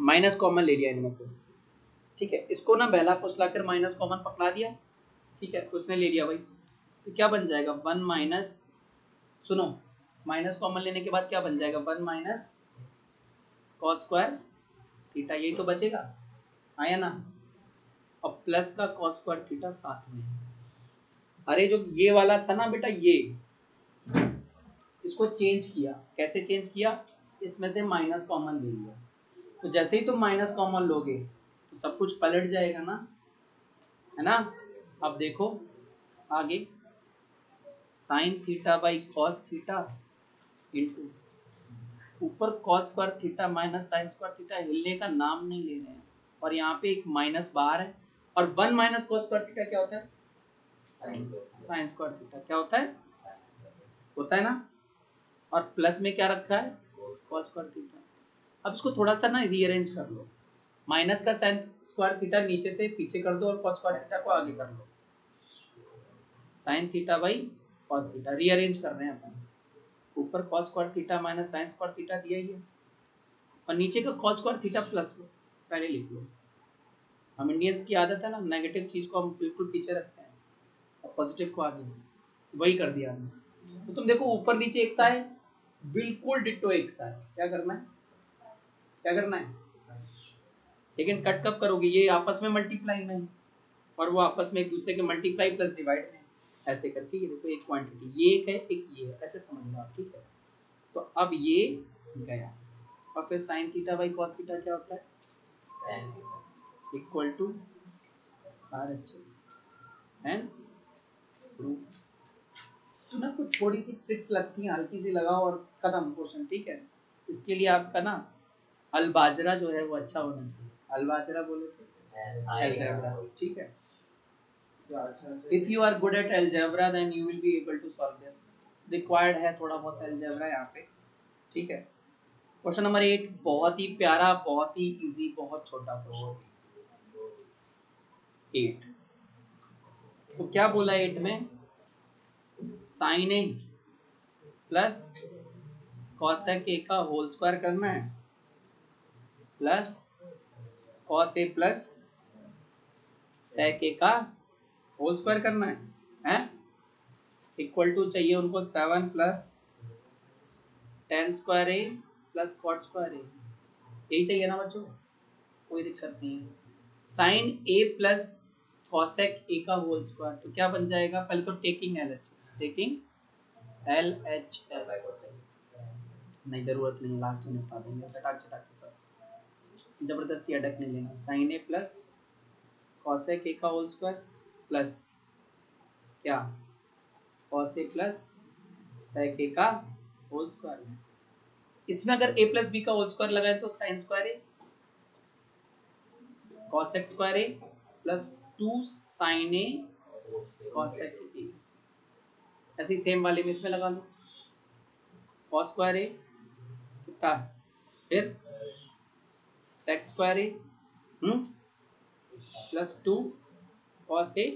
माइनस कॉमन ले लिया इनमें से, ठीक है। इसको ना बहला फुसला कर माइनस कॉमन पकड़ा दिया, ठीक है, उसने ले लिया भाई। तो क्या बन जाएगा 1 माइनस, सुनो, माइनस कॉमन लेने के बाद क्या बन जाएगा 1 माइनस cos स्क्वायर थीटा, यही तो बचेगा, आया ना। और प्लस का cos स्क्वायर थीटा साथ में। अरे जो ये वाला था ना बेटा, ये इसको चेंज किया, कैसे चेंज किया, इसमें से माइनस कॉमन ले लिया। तो जैसे ही तुम माइनस कॉमन लोगे तो सब कुछ पलट जाएगा ना, है ना। अब देखो आगे, sign theta by cos theta into ऊपर cos square theta minus sine square theta, हिलने का नाम नहीं ले रहे हैं, और यहाँ पे एक माइनस बाहर है। और 1 माइनस cos स्क्वायर थीटा क्या होता है, साइन स्क्वायर थीटा क्या होता है, होता है ना। और प्लस में क्या रखा है cos स्क्वायर थीटा। अब इसको थोड़ा सा ना रीअरेंज कर लो, माइनस का साइन स्क्वायर थीटा नीचे से पीछे कर दो और cos स्क्वायर थीटा को आगे कर लो, sine theta by cos theta, rearrange कर रहे हैं अपन। ऊपर cos square theta minus sine square theta दिया ही है, और नीचे का cos स्क्वायर थीटा प्लस पहले लिख लो। हम इंडियंस की आदत है ना, नेगेटिव चीज को हम बिल्कुल पीछे रखते हैं और पॉजिटिव को आगे, वही कर दिया हमने। तो तुम देखो ऊपर नीचे एक सा है, बिल्कुल डिट्टो एक सा है, क्या करना है, क्या करना है, लेकिन कट कब करोगे, ये आपस में मल्टीप्लाई में और वो आपस में एक दूसरे के मल्टीप्लाई प्लस डिवाइड में, ऐसे करके ये देखो एक क्वांटिटी, ये एक है एक ये है, ऐसे समझ लो आप, ठीक है। तो अब ये गया, और फिर sine theta by cos theta क्या होता है, equal to RHS, hence proof. तो ना कुछ थोड़ी सी ट्रिक्स लगती हैं, हल्की सी लगाओ और खत्म क्वेश्चन, ठीक है। इसके लिए आपका ना अलबाजरा जो है वो अच्छा होना चाहिए, अलबाजरा बोले तो अलजेब्रा, ठीक है। If you are good at algebra then you will be able to solve this, required है थोड़ा बहुत algebra यहाँ पे, ठीक है। क्वेश्चन नंबर 8 बहुत ही प्यारा, बहुत ही इजी, बहुत छोटा क्वेश्चन। 8 तो क्या बोला 8 में, sine A plus cosec A का होल स्क्वायर करना है plus cos A plus sec A का होल स्क्वायर करना है, इक्वल टू चाहिए उनको 7 plus ten square A plus cot square A, यही चाहिए ना बच्चों, कोई दिक्कत नहीं है। Sine A plus cosec A का होल स्क्वायर, तो क्या बन जाएगा, पहले तो टेकिंग LHS, टेकिंग LHS नहीं, जरूरत नहीं, लास्ट में निपटा देंगे चटाक चटाक से, सब जबरदस्ती अटक नहीं लेना। Sine A plus cosec A का होल स्क्वायर प्लस क्या cos A plus sec A का होल स्क्वायर। इसमें अगर a प्लस बी का होल स्क्वायर लगाए तो sine square A cosec square A plus 2 sine A cosec A, ऐसे ही सेम वाले में इसमें लगा लो, कॉस स्क्वायर ए कितना, फिर सेक square A plus 2 cos A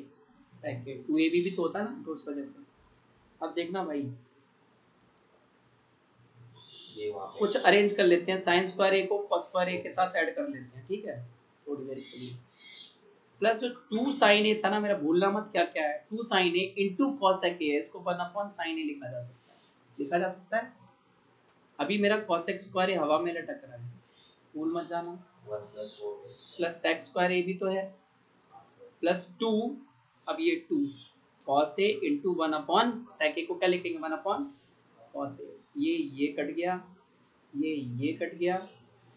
sec A, 2ab भी तो होता है ना, तो उस वजह से। अब देखना भाई कुछ अरेंज कर लेते हैं, साइन स्क्वायर ए को कॉस स्क्वायर ए के साथ ऐड कर लेते हैं, ठीक है, थोड़ी देर के लिए। प्लस जो 2 साइन ए था ना, मेरा भूलना मत क्या क्या है, 2 sine A into cosec A, इसको 1 साइन ए लिखा जा सकता है, लिखा जा सकता है। अभी मेरा कॉसेक स्क्वायर ए हवा में लटक रहा है, भूल मत जाना, प्लस सेक स्क्वायर ए भी तो है, प्लस 2, अब ये 2 कॉस ए इंटू 1 सेक ए को क्या लिखेंगे 1 कॉस ए, ये कट गया, ये कट गया,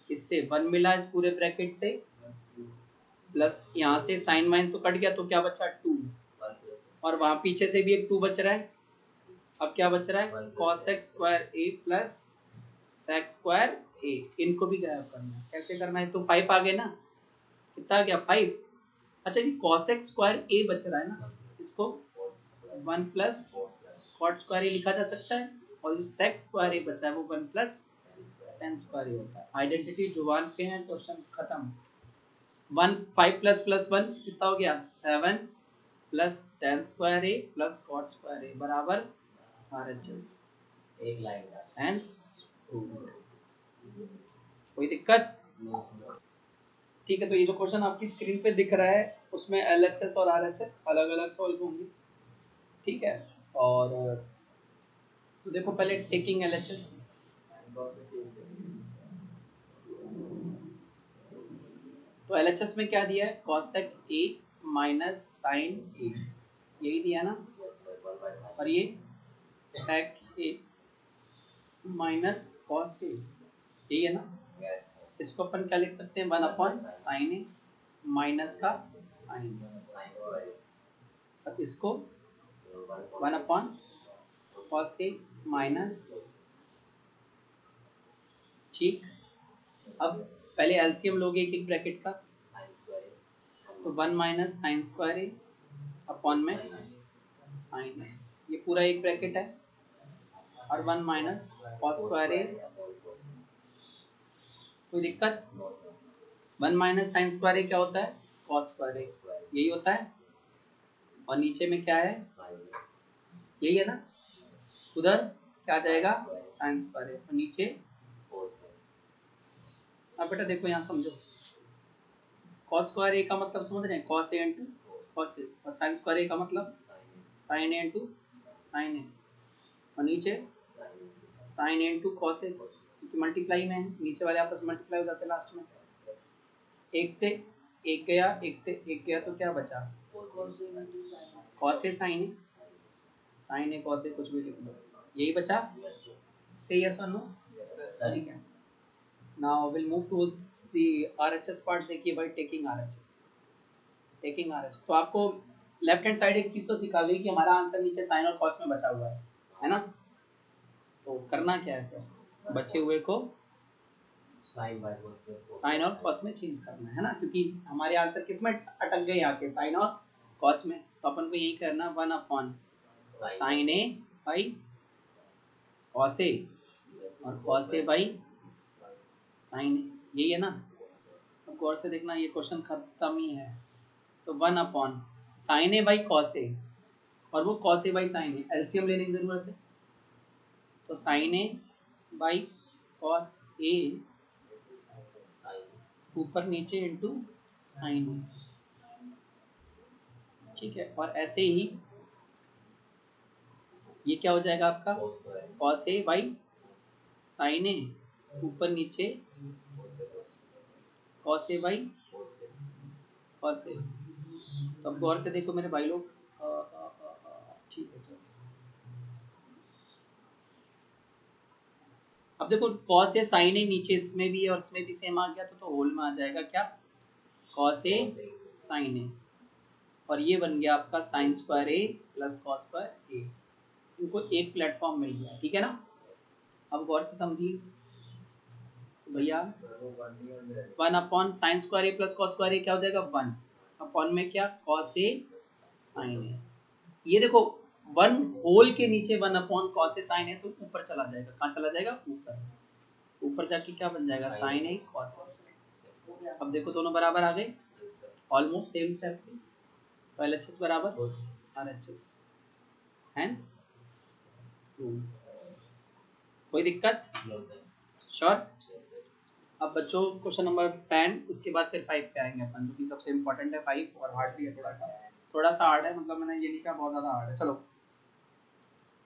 इससे 1 मिला इस पूरे ब्रैकेट से, प्लस यहाँ से साइन माइन तो कट गया, तो क्या बचा 2, और वहां पीछे से भी एक 2 बच रहा है। अब क्या बच रहा है, cos x square a plus sec square a, इनको भी गायब करना है। कैसे करना है, तो 5 आ गए ना, कितना आ गया 5। अच्छा जी, cos x स्क्वायर a बच रहा है ना, इसको 1 प्लस cot स्क्वायर a लिखा जा सकता है, और जो sec स्क्वायर a बचा है वो 1 प्लस tan स्क्वायर a होता है। आइडेंटिटी जुबान पे है, क्वेश्चन खत्म। 5 प्लस प्लस 1 कितना हो गया 7 plus tan square a plus cot square a बराबर RHS। एक लाइन का हेंस कोई दिक्कत? ठीक है, तो ये जो क्वेश्चन आपकी स्क्रीन पे दिख रहा है उसमें LHS और RHS अलग अलग सॉल्व होंगे, ठीक है। और तो देखो पहले टेकिंग LHS, तो LHS में क्या दिया है, cosec a minus sine a, यही दिया ना, और ये sec a minus cos a, यही है ना। इसको अपन क्या लिख सकते हैं, 1 अपॉन साइन ए माइनस का साइन, अब इसको 1 अपॉन कॉस ए माइनस, ठीक। अब पहले एलसीएम लोगे एक एक ब्रैकेट का, तो 1 minus sine square A upon में साइन ए, ये पूरा एक ब्रैकेट है, और 1 माइनस कॉस स्क्वायर ए, कोई दिक्कत। 1 माइनस साइन स्क्वायर ए क्या होता है, कॉस स्क्वायर ए, यही होता है, और नीचे में क्या है, यही है ना, उधर क्या आ जाएगा साइन स्क्वायर ए, और नीचे। अब बेटा देखो यहाँ समझो, कॉस स्क्वायर ए का मतलब समझ रहे हैं, cos A into cos A, और साइन स्क्वायर ए का मतलब साइन ए इंटू साइन ए, और नीचे sign A into cos A, क्योंकि मल्टीप्लाई में है, नीचे वाले आपस में मल्टीप्लाई हो जाते हैं लास्ट में। एक से एक गया, एक से एक गया, तो क्या बचा cos A sign A, sign A cos A कुछ भी लिख लो, यही बचा। से यस और नो, ठीक है। Now will move towards the RHS part. देखिए भाई, टेकिंग आरएचएस, टेकिंग आरएचएस, तो आपको लेफ्ट हैंड साइड एक चीज तो सिखा गई कि हमारा आंसर नीचे साइन और कॉस में बचा हुआ है ना। तो करना क्या है फिर, बचे हुए को साइन और कॉस में चेंज करना है ना, क्योंकि हमारे आंसर किस में अटक गए आके, साइन और कॉस में, तो अपन को यही करना 1 upon sine A by cos A, और cos A by sine A, यही है ना। अब गौर से देखना, ये क्वेश्चन खत्म ही है, तो 1 upon sine A by cos A, और वो cos A by sine A, LCM लेने की जरूरत है, तो sine A by cos A ऊपर नीचे इंटू साइन ए, ठीक है। और ऐसे ही ये क्या हो जाएगा आपका, कॉस ए बाई साइन ए ऊपर नीचे कॉस ए बाई कॉस ए। तो अब गौर से देखो मेरे भाई लोग, ठीक है चलो, अब देखो कॉस ए साइन ए नीचे इसमें भी है और इसमें भी सेम आ गया, तो होल में आ जाएगा क्या, कॉस ए साइन ए, और ये बन गया आपका sign square A plus cos square ए, इनको एक प्लेटफॉर्म मिल गया, ठीक है ना। अब गौर से समझिए, तो भैया 1 upon sign square A plus cos square ए क्या हो जाएगा, 1 अपॉन में क्या कॉस ए साइन ए, ये देखो 1 होल के नीचे 1 upon cos A sign A, तो ऊपर चला जाएगा, कहाँ चला जाएगा, ऊपर, ऊपर जाके क्या बन जाएगा साइन ए कॉस ए। अब देखो दोनों बराबर आ गए, ऑलमोस्ट सेम स्टेप, तो एलएचएस बराबर आरएचएस, हेंस कोई दिक्कत, श्योर। अब बच्चों क्वेश्चन नंबर 10, इसके बाद फिर 5 पे आएंगे अपन, क्योंकि सबसे इम्पोर्टेंट है 5, और हार्ड भी है, थोड़ा सा हार्ड है, मतलब मैंने ये नहीं कहा बहुत ज़्यादा हार्ड है। चलो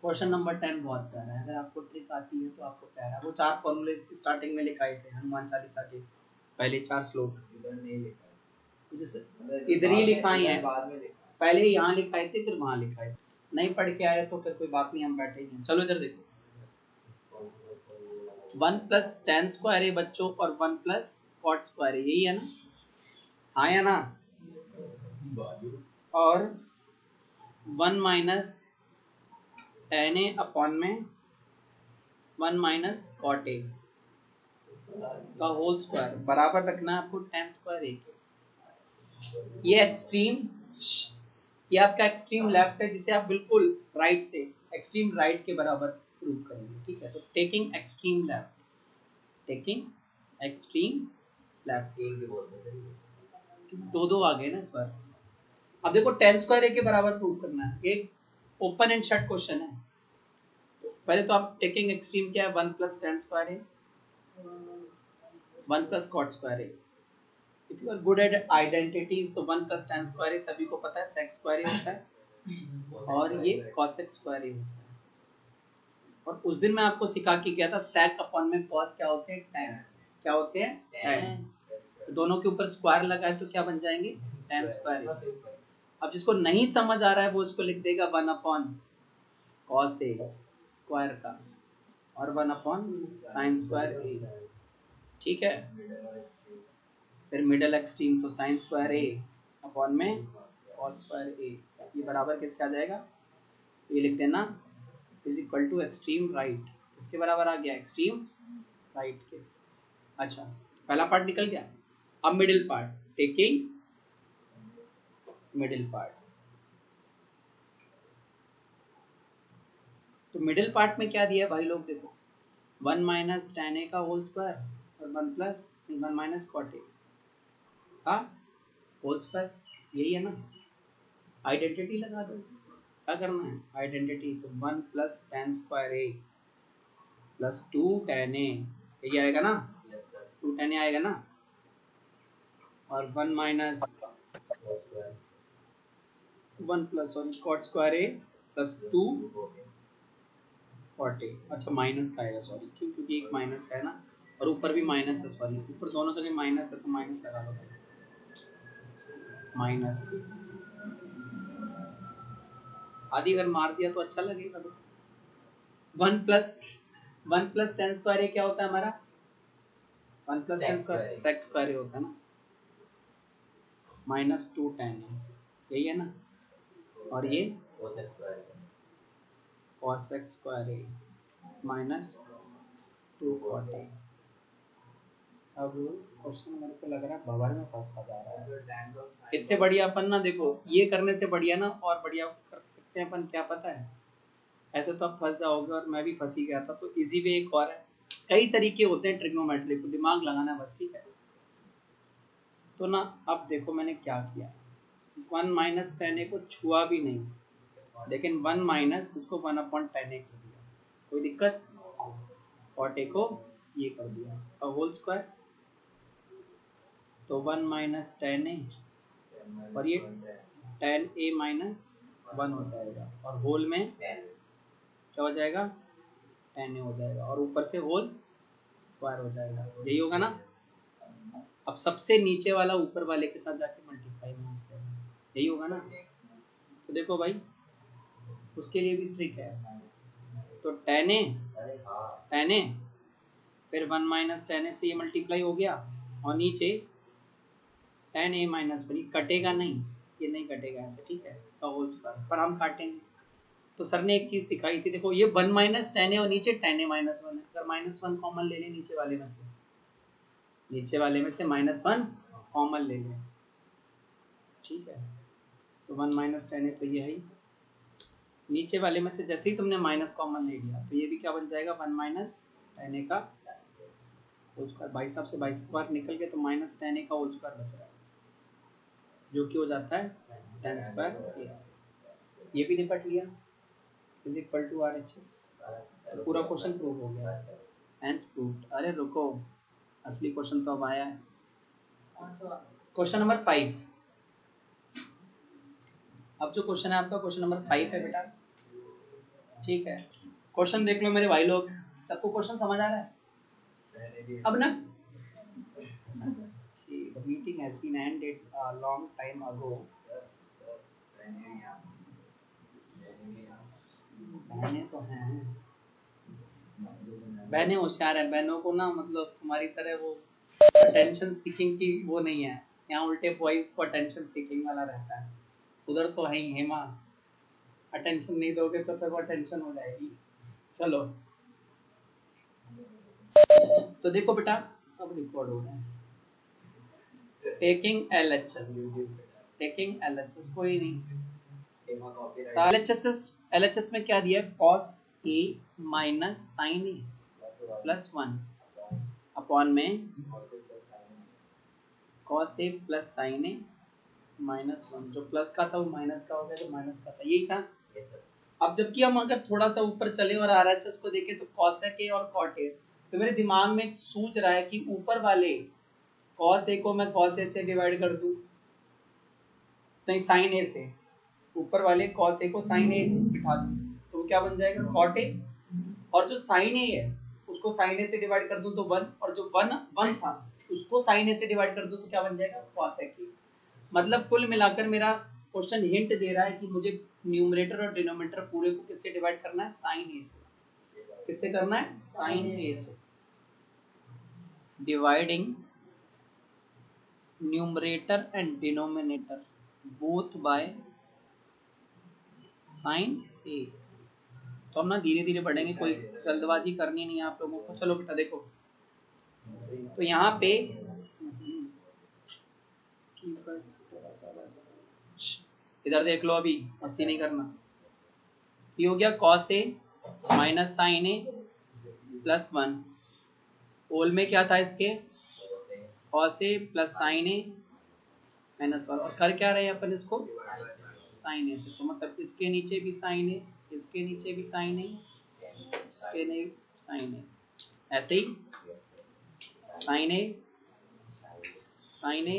क्वेश्चन नंबर 10 बहुत प्यारा है, अगर आपको ट्रिक आती है तो आपको प्यारा है। वो 4 फॉर्मूले स्टार्टिंग में लिखाए थे हनुमान चालीसा के पहले 4 श्लोक, जैसे इधर ही लिखाई है, पहले यहाँ लिखाए थे फिर वहाँ लिखाए थे, नहीं पढ़ के आए तो फिर कोई बात नहीं, हम बैठे ही हैं। चलो इधर देखो, 1 प्लस टेन स्क्वायर ए बच्चों और 1 प्लस कॉट स्क्वायर ए, यही है ना? हाँ या ना? और 1 माइनस टेन ए अपॉन में 1 माइनस कॉट ए का होल स्क्वायर बराबर रखना है आपको टेन स्क्वायर ए के। ये एक्सट्रीम, ये आपका एक्सट्रीम लेफ्ट है जिसे आप बिल्कुल राइट से एक्सट्रीम राइट के बराबर प्रूव करेंगे, ठीक है? तो taking extreme left, taking extreme left, दो आ गए ना इस बार। अब देखो टेन स्क्वायर ए के बराबर प्रूव करना है, एक ओपन एंड शट क्वेश्चन है। पहले तो आप टेकिंग एक्सट्रीम क्या है, 1 plus ten square A, 1 plus cot square A. If you are good at identities तो 1 प्लस टेन स्क्वायर ए सभी को पता है सेक स्क्वायर ए होता है और ये कॉसेक स्क्वायर ए होता है। और उस दिन मैं आपको सिखा के गया था सेक अपॉन में कॉस क्या होते हैं, टैन। क्या होते हैं, टैन। तो दोनों के ऊपर स्क्वायर लगाए तो क्या बन जाएंगे, टैन स्क्वायर ए। अब जिसको नहीं समझ आ रहा है वो इसको लिख देगा 1 अपॉन कॉस ए स्क्वायर का और 1 अपॉन साइन स्क्वायर ए, ठीक है? फिर मिडल एक्सट्रीम तो साइन स्क्वायर ए अपॉन में कॉस स्क्वायर ए, ये बराबर किसका आ जाएगा, तो ये लिख देना is equal to extreme right. इसके बराबर आ गया एक्सट्रीम राइट के। अच्छा, पहला पार्ट निकल गया। अब middle part, taking middle part. तो मिडिल पार्ट में क्या दिया है भाई लोग, देखो 1 माइनस टेन ए का होल स्क्वायर और 1 माइनस कॉट ए का होल स्क्वायर, यही है ना? आइडेंटिटी लगा दो, क्या करना है, आइडेंटिटी। तो 1 plus ten square A plus 2 ten ए, यही आएगा ना? 2 टेन ए आएगा ना? और 1 minus 1 plus sorry cot square A plus 2 cot A. अच्छा माइनस का आएगा, सॉरी क्यों, क्योंकि एक माइनस का है ना और ऊपर भी माइनस है, सॉरी ऊपर दोनों जगह माइनस है तो माइनस लगा लो, माइनस आदि अगर मार दिया तो अच्छा लगेगा। 1 प्लस टेन स्क्वायर ए क्या होता है हमारा, 1 plus ten square sec square A होता है ना, माइनस 2 टेन ए, यही है ना? और ये cosec square A minus 2 cot A. अब क्वेश्चन मेरे को लग रहा है बवाल में फंसता जा रहा है। इससे बढ़िया अपन ना, देखो ये करने से बढ़िया ना और बढ़िया कर सकते हैं अपन, क्या पता है? ऐसे तो आप फंस जाओगे और मैं भी फंस ही गया था, तो इजी वे एक और है। कई तरीके होते हैं ट्रिग्नोमेट्री को, दिमाग लगाना बस, ठीक है? तो ना अब देखो मैंने क्या किया, 1 माइनस टेन ए को छुआ भी नहीं, लेकिन 1 माइनस इसको 1 अपॉन टेन ए कर दिया, कोई दिक्कत? कॉट ए को ये कर दिया और होल स्क्वायर, तो 1 माइनस टेन ए और ये टेन ए माइनस 1 हो जाएगा और होल में क्या हो जाएगा, टेन ए हो जाएगा और ऊपर से होल स्क्वायर हो जाएगा, यही होगा ना? अब सबसे नीचे वाला ऊपर वाले के साथ जाके मल्टीप्लाई में हो, यही होगा ना? तो देखो भाई उसके लिए भी ट्रिक है। तो टेन ए फिर 1 माइनस टेन ए से ये मल्टीप्लाई हो गया और नीचे टेन ए माइनस 1, कटेगा नहीं, ये नहीं कटेगा ऐसे, ठीक है? का होल स्क्वायर पर हम काटेंगे। तो सर ने एक चीज सिखाई थी, देखो ये 1 माइनस टेन ए और नीचे टेन ए माइनस 1 है, अगर माइनस 1 कॉमन ले लें नीचे वाले में से, नीचे वाले में से माइनस 1 कॉमन ले लें, ठीक है? तो 1 माइनस टेन ए तो ये है, नीचे वाले में से जैसे ही तुमने माइनस कॉमन ले लिया तो ये भी क्या बन जाएगा, 1 माइनस टेन ए का होल स्क्वायर। बाई साहब से बाई स्क्वायर निकल के तो माइनस टेन ए का होल स्क्वायर बच रहा है, जो कि हो जाता है टेन स्क्वायर ए। ये भी निपट लिया, is equal to R H S. पूरा क्वेश्चन प्रूव हो गया, हैंस प्रूव्ड। अरे रुको, असली क्वेश्चन तो अब आया है, क्वेश्चन नंबर 5। अब जो क्वेश्चन है आपका क्वेश्चन नंबर 5 है बेटा, ठीक है? क्वेश्चन देख लो मेरे भाई लोग, सबको क्वेश्चन समझ आ रहा है अब ना? The meeting has been ended a long time ago. बहने तो हैं, बहनें होशियार है, बहनों को ना मतलब तुम्हारी तरह वो अटेंशन सीकिंग की वो नहीं है, यहाँ उल्टे बॉयज को अटेंशन सीकिंग वाला रहता है, उधर तो है ही हेमा, अटेंशन नहीं दोगे तो फिर वो टेंशन हो जाएगी। चलो तो देखो बेटा सब रिकॉर्ड हो रहे हैं। टेकिंग LHS, टेकिंग LHS कोई नहीं, LHS में क्या दिया है, cos A minus sine A plus 1 upon में cos A plus sine A minus 1, जो प्लस का था वो माइनस का हो गया, तो माइनस का था, यही था। अब जबकि हम अगर थोड़ा सा ऊपर चले और RHS को देखें तो cosec A और cot A, तो मेरे दिमाग में सूझ रहा है कि ऊपर वाले cos A को मैं cos A से डिवाइड कर दूं, नहीं sin A से, ऊपर वाले cos A को sin A बिठा दूं तो वो क्या बन जाएगा cot A, और जो sin A है उसको sin A से डिवाइड कर दूं तो 1, और जो 1 था उसको sin A से डिवाइड कर दूं तो क्या बन जाएगा cosec A। मतलब कुल मिलाकर मेरा क्वेश्चन हिंट दे रहा है कि मुझे न्यूमरेटर और डिनोमिनेटर पूरे को किससे डिवाइड करना है, साइन ए से। किससे करना है, साइन ए से। Dividing numerator and denominator both by sine A. तो हम ना धीरे धीरे पढ़ेंगे, कोई जल्दबाजी करनी नहीं है आप लोगों को। चलो बेटा देखो, तो यहाँ पे इधर देख लो, अभी मस्ती नहीं करना। ये हो गया cos A minus sine A plus 1, whole में क्या था इसके cos A plus sine A minus 1, और कर क्या रहे हैं अपन इसको साइन A से, तो मतलब इसके नीचे भी साइन A, इसके नीचे भी साइन A, इसके नीचे साइन A, ऐसे ही sine A sine A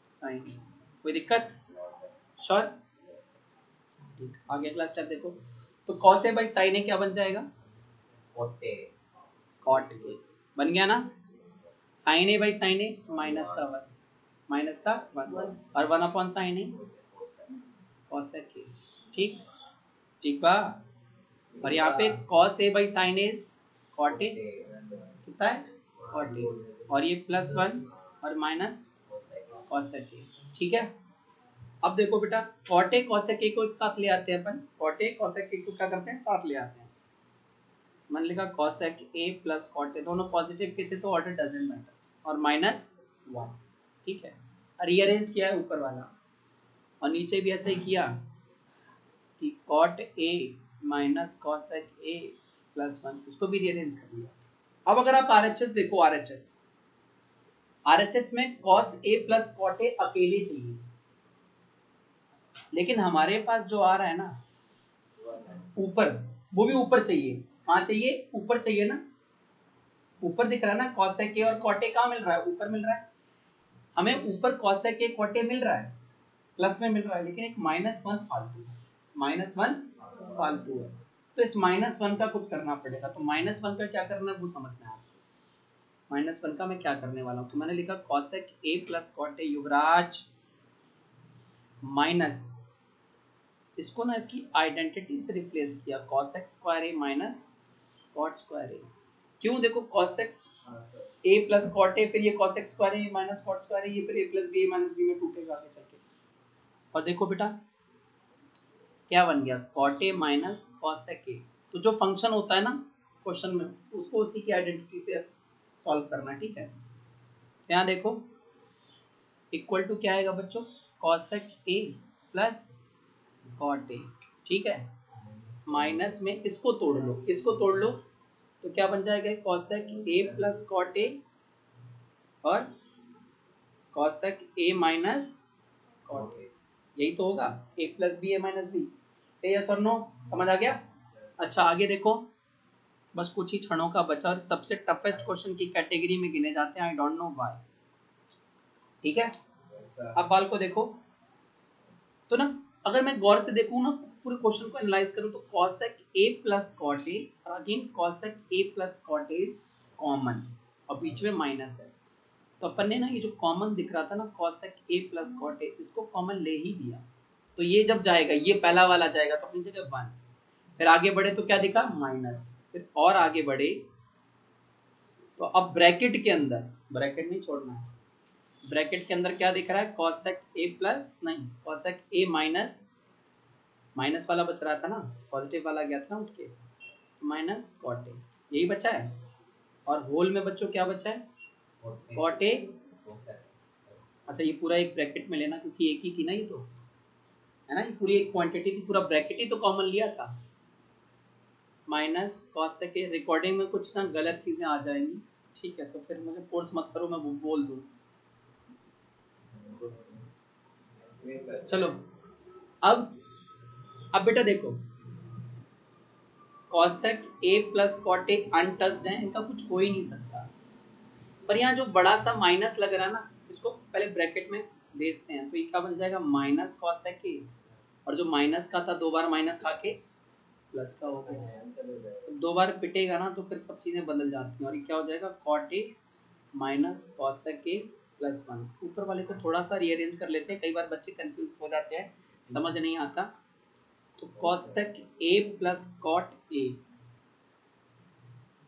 sine A। कोई दिक्कत? श्योर? ठीक, आगे अगला स्टेप देखो, तो cos A by sine A क्या बन जाएगा, cot A बन गया ना, sine A by sine A minus का 1, माइनस का 1 और 1 upon sine A cosec A। ठीक ठीक बा, और यहाँ पे cos A by sine A cot A कितना है cot A, और ये प्लस 1 और माइनस cosec A। ठीक है, अब देखो बेटा cot A cosec A को एक साथ ले आते हैं अपन, cot A cosec A को क्या करते हैं, साथ ले आते हैं। मैंने लिखा cosec A plus cot A, दोनों पॉजिटिव के थे तो ऑर्डर डजंट मैटर, और माइनस 1। ठीक है, रीअरेंज किया है ऊपर वाला, और नीचे भी ऐसा ही किया कि cot A minus cosec A plus 1, इसको भी रीअरेंज कर दिया। अब अगर आप RHS देखो, RHS में cos A plus cot A अकेले चाहिए, लेकिन हमारे पास जो आ रहा है ना ऊपर, वो भी ऊपर चाहिए। कहाँ चाहिए, ऊपर चाहिए ना, ऊपर दिख रहा है ना cosec A और cot A कहाँ मिल रहा है, ऊपर मिल रहा है। हमें ऊपर cosec A cot A मिल रहा है, प्लस में मिल रहा है, लेकिन एक -1 फालतू है, -1 फालतू है, तो इस -1 का कुछ करना पड़ेगा। तो -1 का क्या करना है वो समझना है आपको। -1 का मैं क्या करने वाला हूँ, तो मैंने लिखा cosec A plus cot A Yuvraj minus, इसको ना इसकी आइडेंटिटी से रिप्लेस किया, cosec square A minus cot square A। क्यों, देखो cosec A plus cot A, फिर ये cosec square A minus cot square A, ये फिर A plus B minus B में टूटेगा आगे चल के। और देखो बेटा क्या बन गया, cot A minus cosec A। तो जो फंक्शन होता है ना क्वेश्चन में, उसको उसी की आइडेंटिटी से सॉल्व करना। ठीक है, यहाँ देखो इक्वल टू क्या आएगा बच्चों, cosec A plus cot A। ठीक है, माइनस में इसको तोड़ लो, इसको तोड़ लो, तो क्या बन जाएगा cosec A plus cot A और cosec A minus cot A, यही तो होगा, A plus B A minus B. से यस और नो, समझ आ गया? अच्छा आगे देखो, बस कुछ ही क्षणों का बचा, और सबसे टफेस्ट क्वेश्चन की कैटेगरी में गिने जाते हैं, आई डोंट नो व्हाई। ठीक है, अब बाल को देखो, तो ना अगर मैं गौर से देखूं ना, पूरे क्वेश्चन को एनालाइज करूं, तो cosec A plus cot A और again cosec A plus cot A is common, और बीच में माइनस है, तो अपन ने ना ये जो कॉमन दिख रहा था ना cosec A plus cot A, इसको कॉमन ले ही दिया, तो ये जब जाएगा, ये पहला वाला जाएगा तो अपनी जगह 1, फिर आगे बढ़े तो क्या दिखा माइनस, फिर और आगे बढ़े तो अब ब्रैकेट के अंदर, ब्रैकेट नहीं छोड़ना है, ब्रैकेट के अंदर क्या दिख रहा है कॉसेक ए प्लस नहीं कॉसेक ए माइनस, माइनस वाला बच रहा था ना, पॉजिटिव वाला गया था ना उठ के, माइनस कॉट ए, यही बचा है। और होल में बच्चों क्या बचा है कॉट ए, अच्छा ये पूरा एक ब्रैकेट में लेना क्योंकि एक ही थी ना ये तो, है ना, ये पूरी एक क्वांटिटी थी, पूरा ब्रैकेट ही तो कॉमन लिया था, माइनस कॉसेक ए। रिकॉर्डिंग में कुछ ना गलत चीजें आ जाएंगी, ठीक है, तो फिर मुझे फोर्स मत करो, मैं बोल दूँ। चलो अब बेटा देखो cosec A plus cot A untouched है, इनका कुछ हो ही नहीं सकता, पर यहाँ जो बड़ा सा माइनस लग रहा है ना, इसको पहले ब्रैकेट में भेजते हैं, तो ये क्या बन जाएगा माइनस कॉसेक ए, और जो माइनस का था 2 बार माइनस खा के प्लस का हो गया, 2 बार पिटेगा ना तो फिर सब चीजें बदल जाती हैं, और ये क्या हो जाएगा cot A minus cosec A plus 1। ऊपर वाले को थोड़ा सा रीअरेंज कर लेते हैं, कई बार बच्चे कंफ्यूज हो जाते हैं, समझ नहीं आता, तो cosec A plus cot A,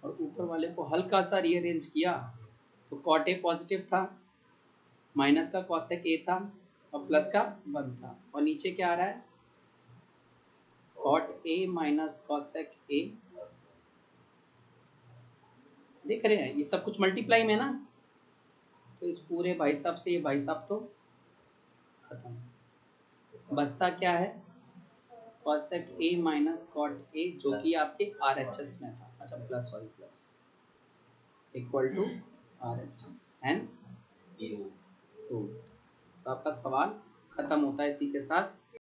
और ऊपर वाले को हल्का सा रीअरेंज किया तो कॉट ए पॉजिटिव था, माइनस का कॉसेक ए था और प्लस का 1 था, और नीचे क्या आ रहा है cot A minus cosec A, देख रहे हैं ये सब कुछ मल्टीप्लाई में ना, तो इस पूरे भाई साहब से ये भाई साहब तो खत्म, बचता क्या है cosec A minus cot A जो कि आपके आरएचएस में था, अच्छा plus sorry plus equal to RHS hence 2, तो आपका सवाल खत्म होता है इसी के साथ।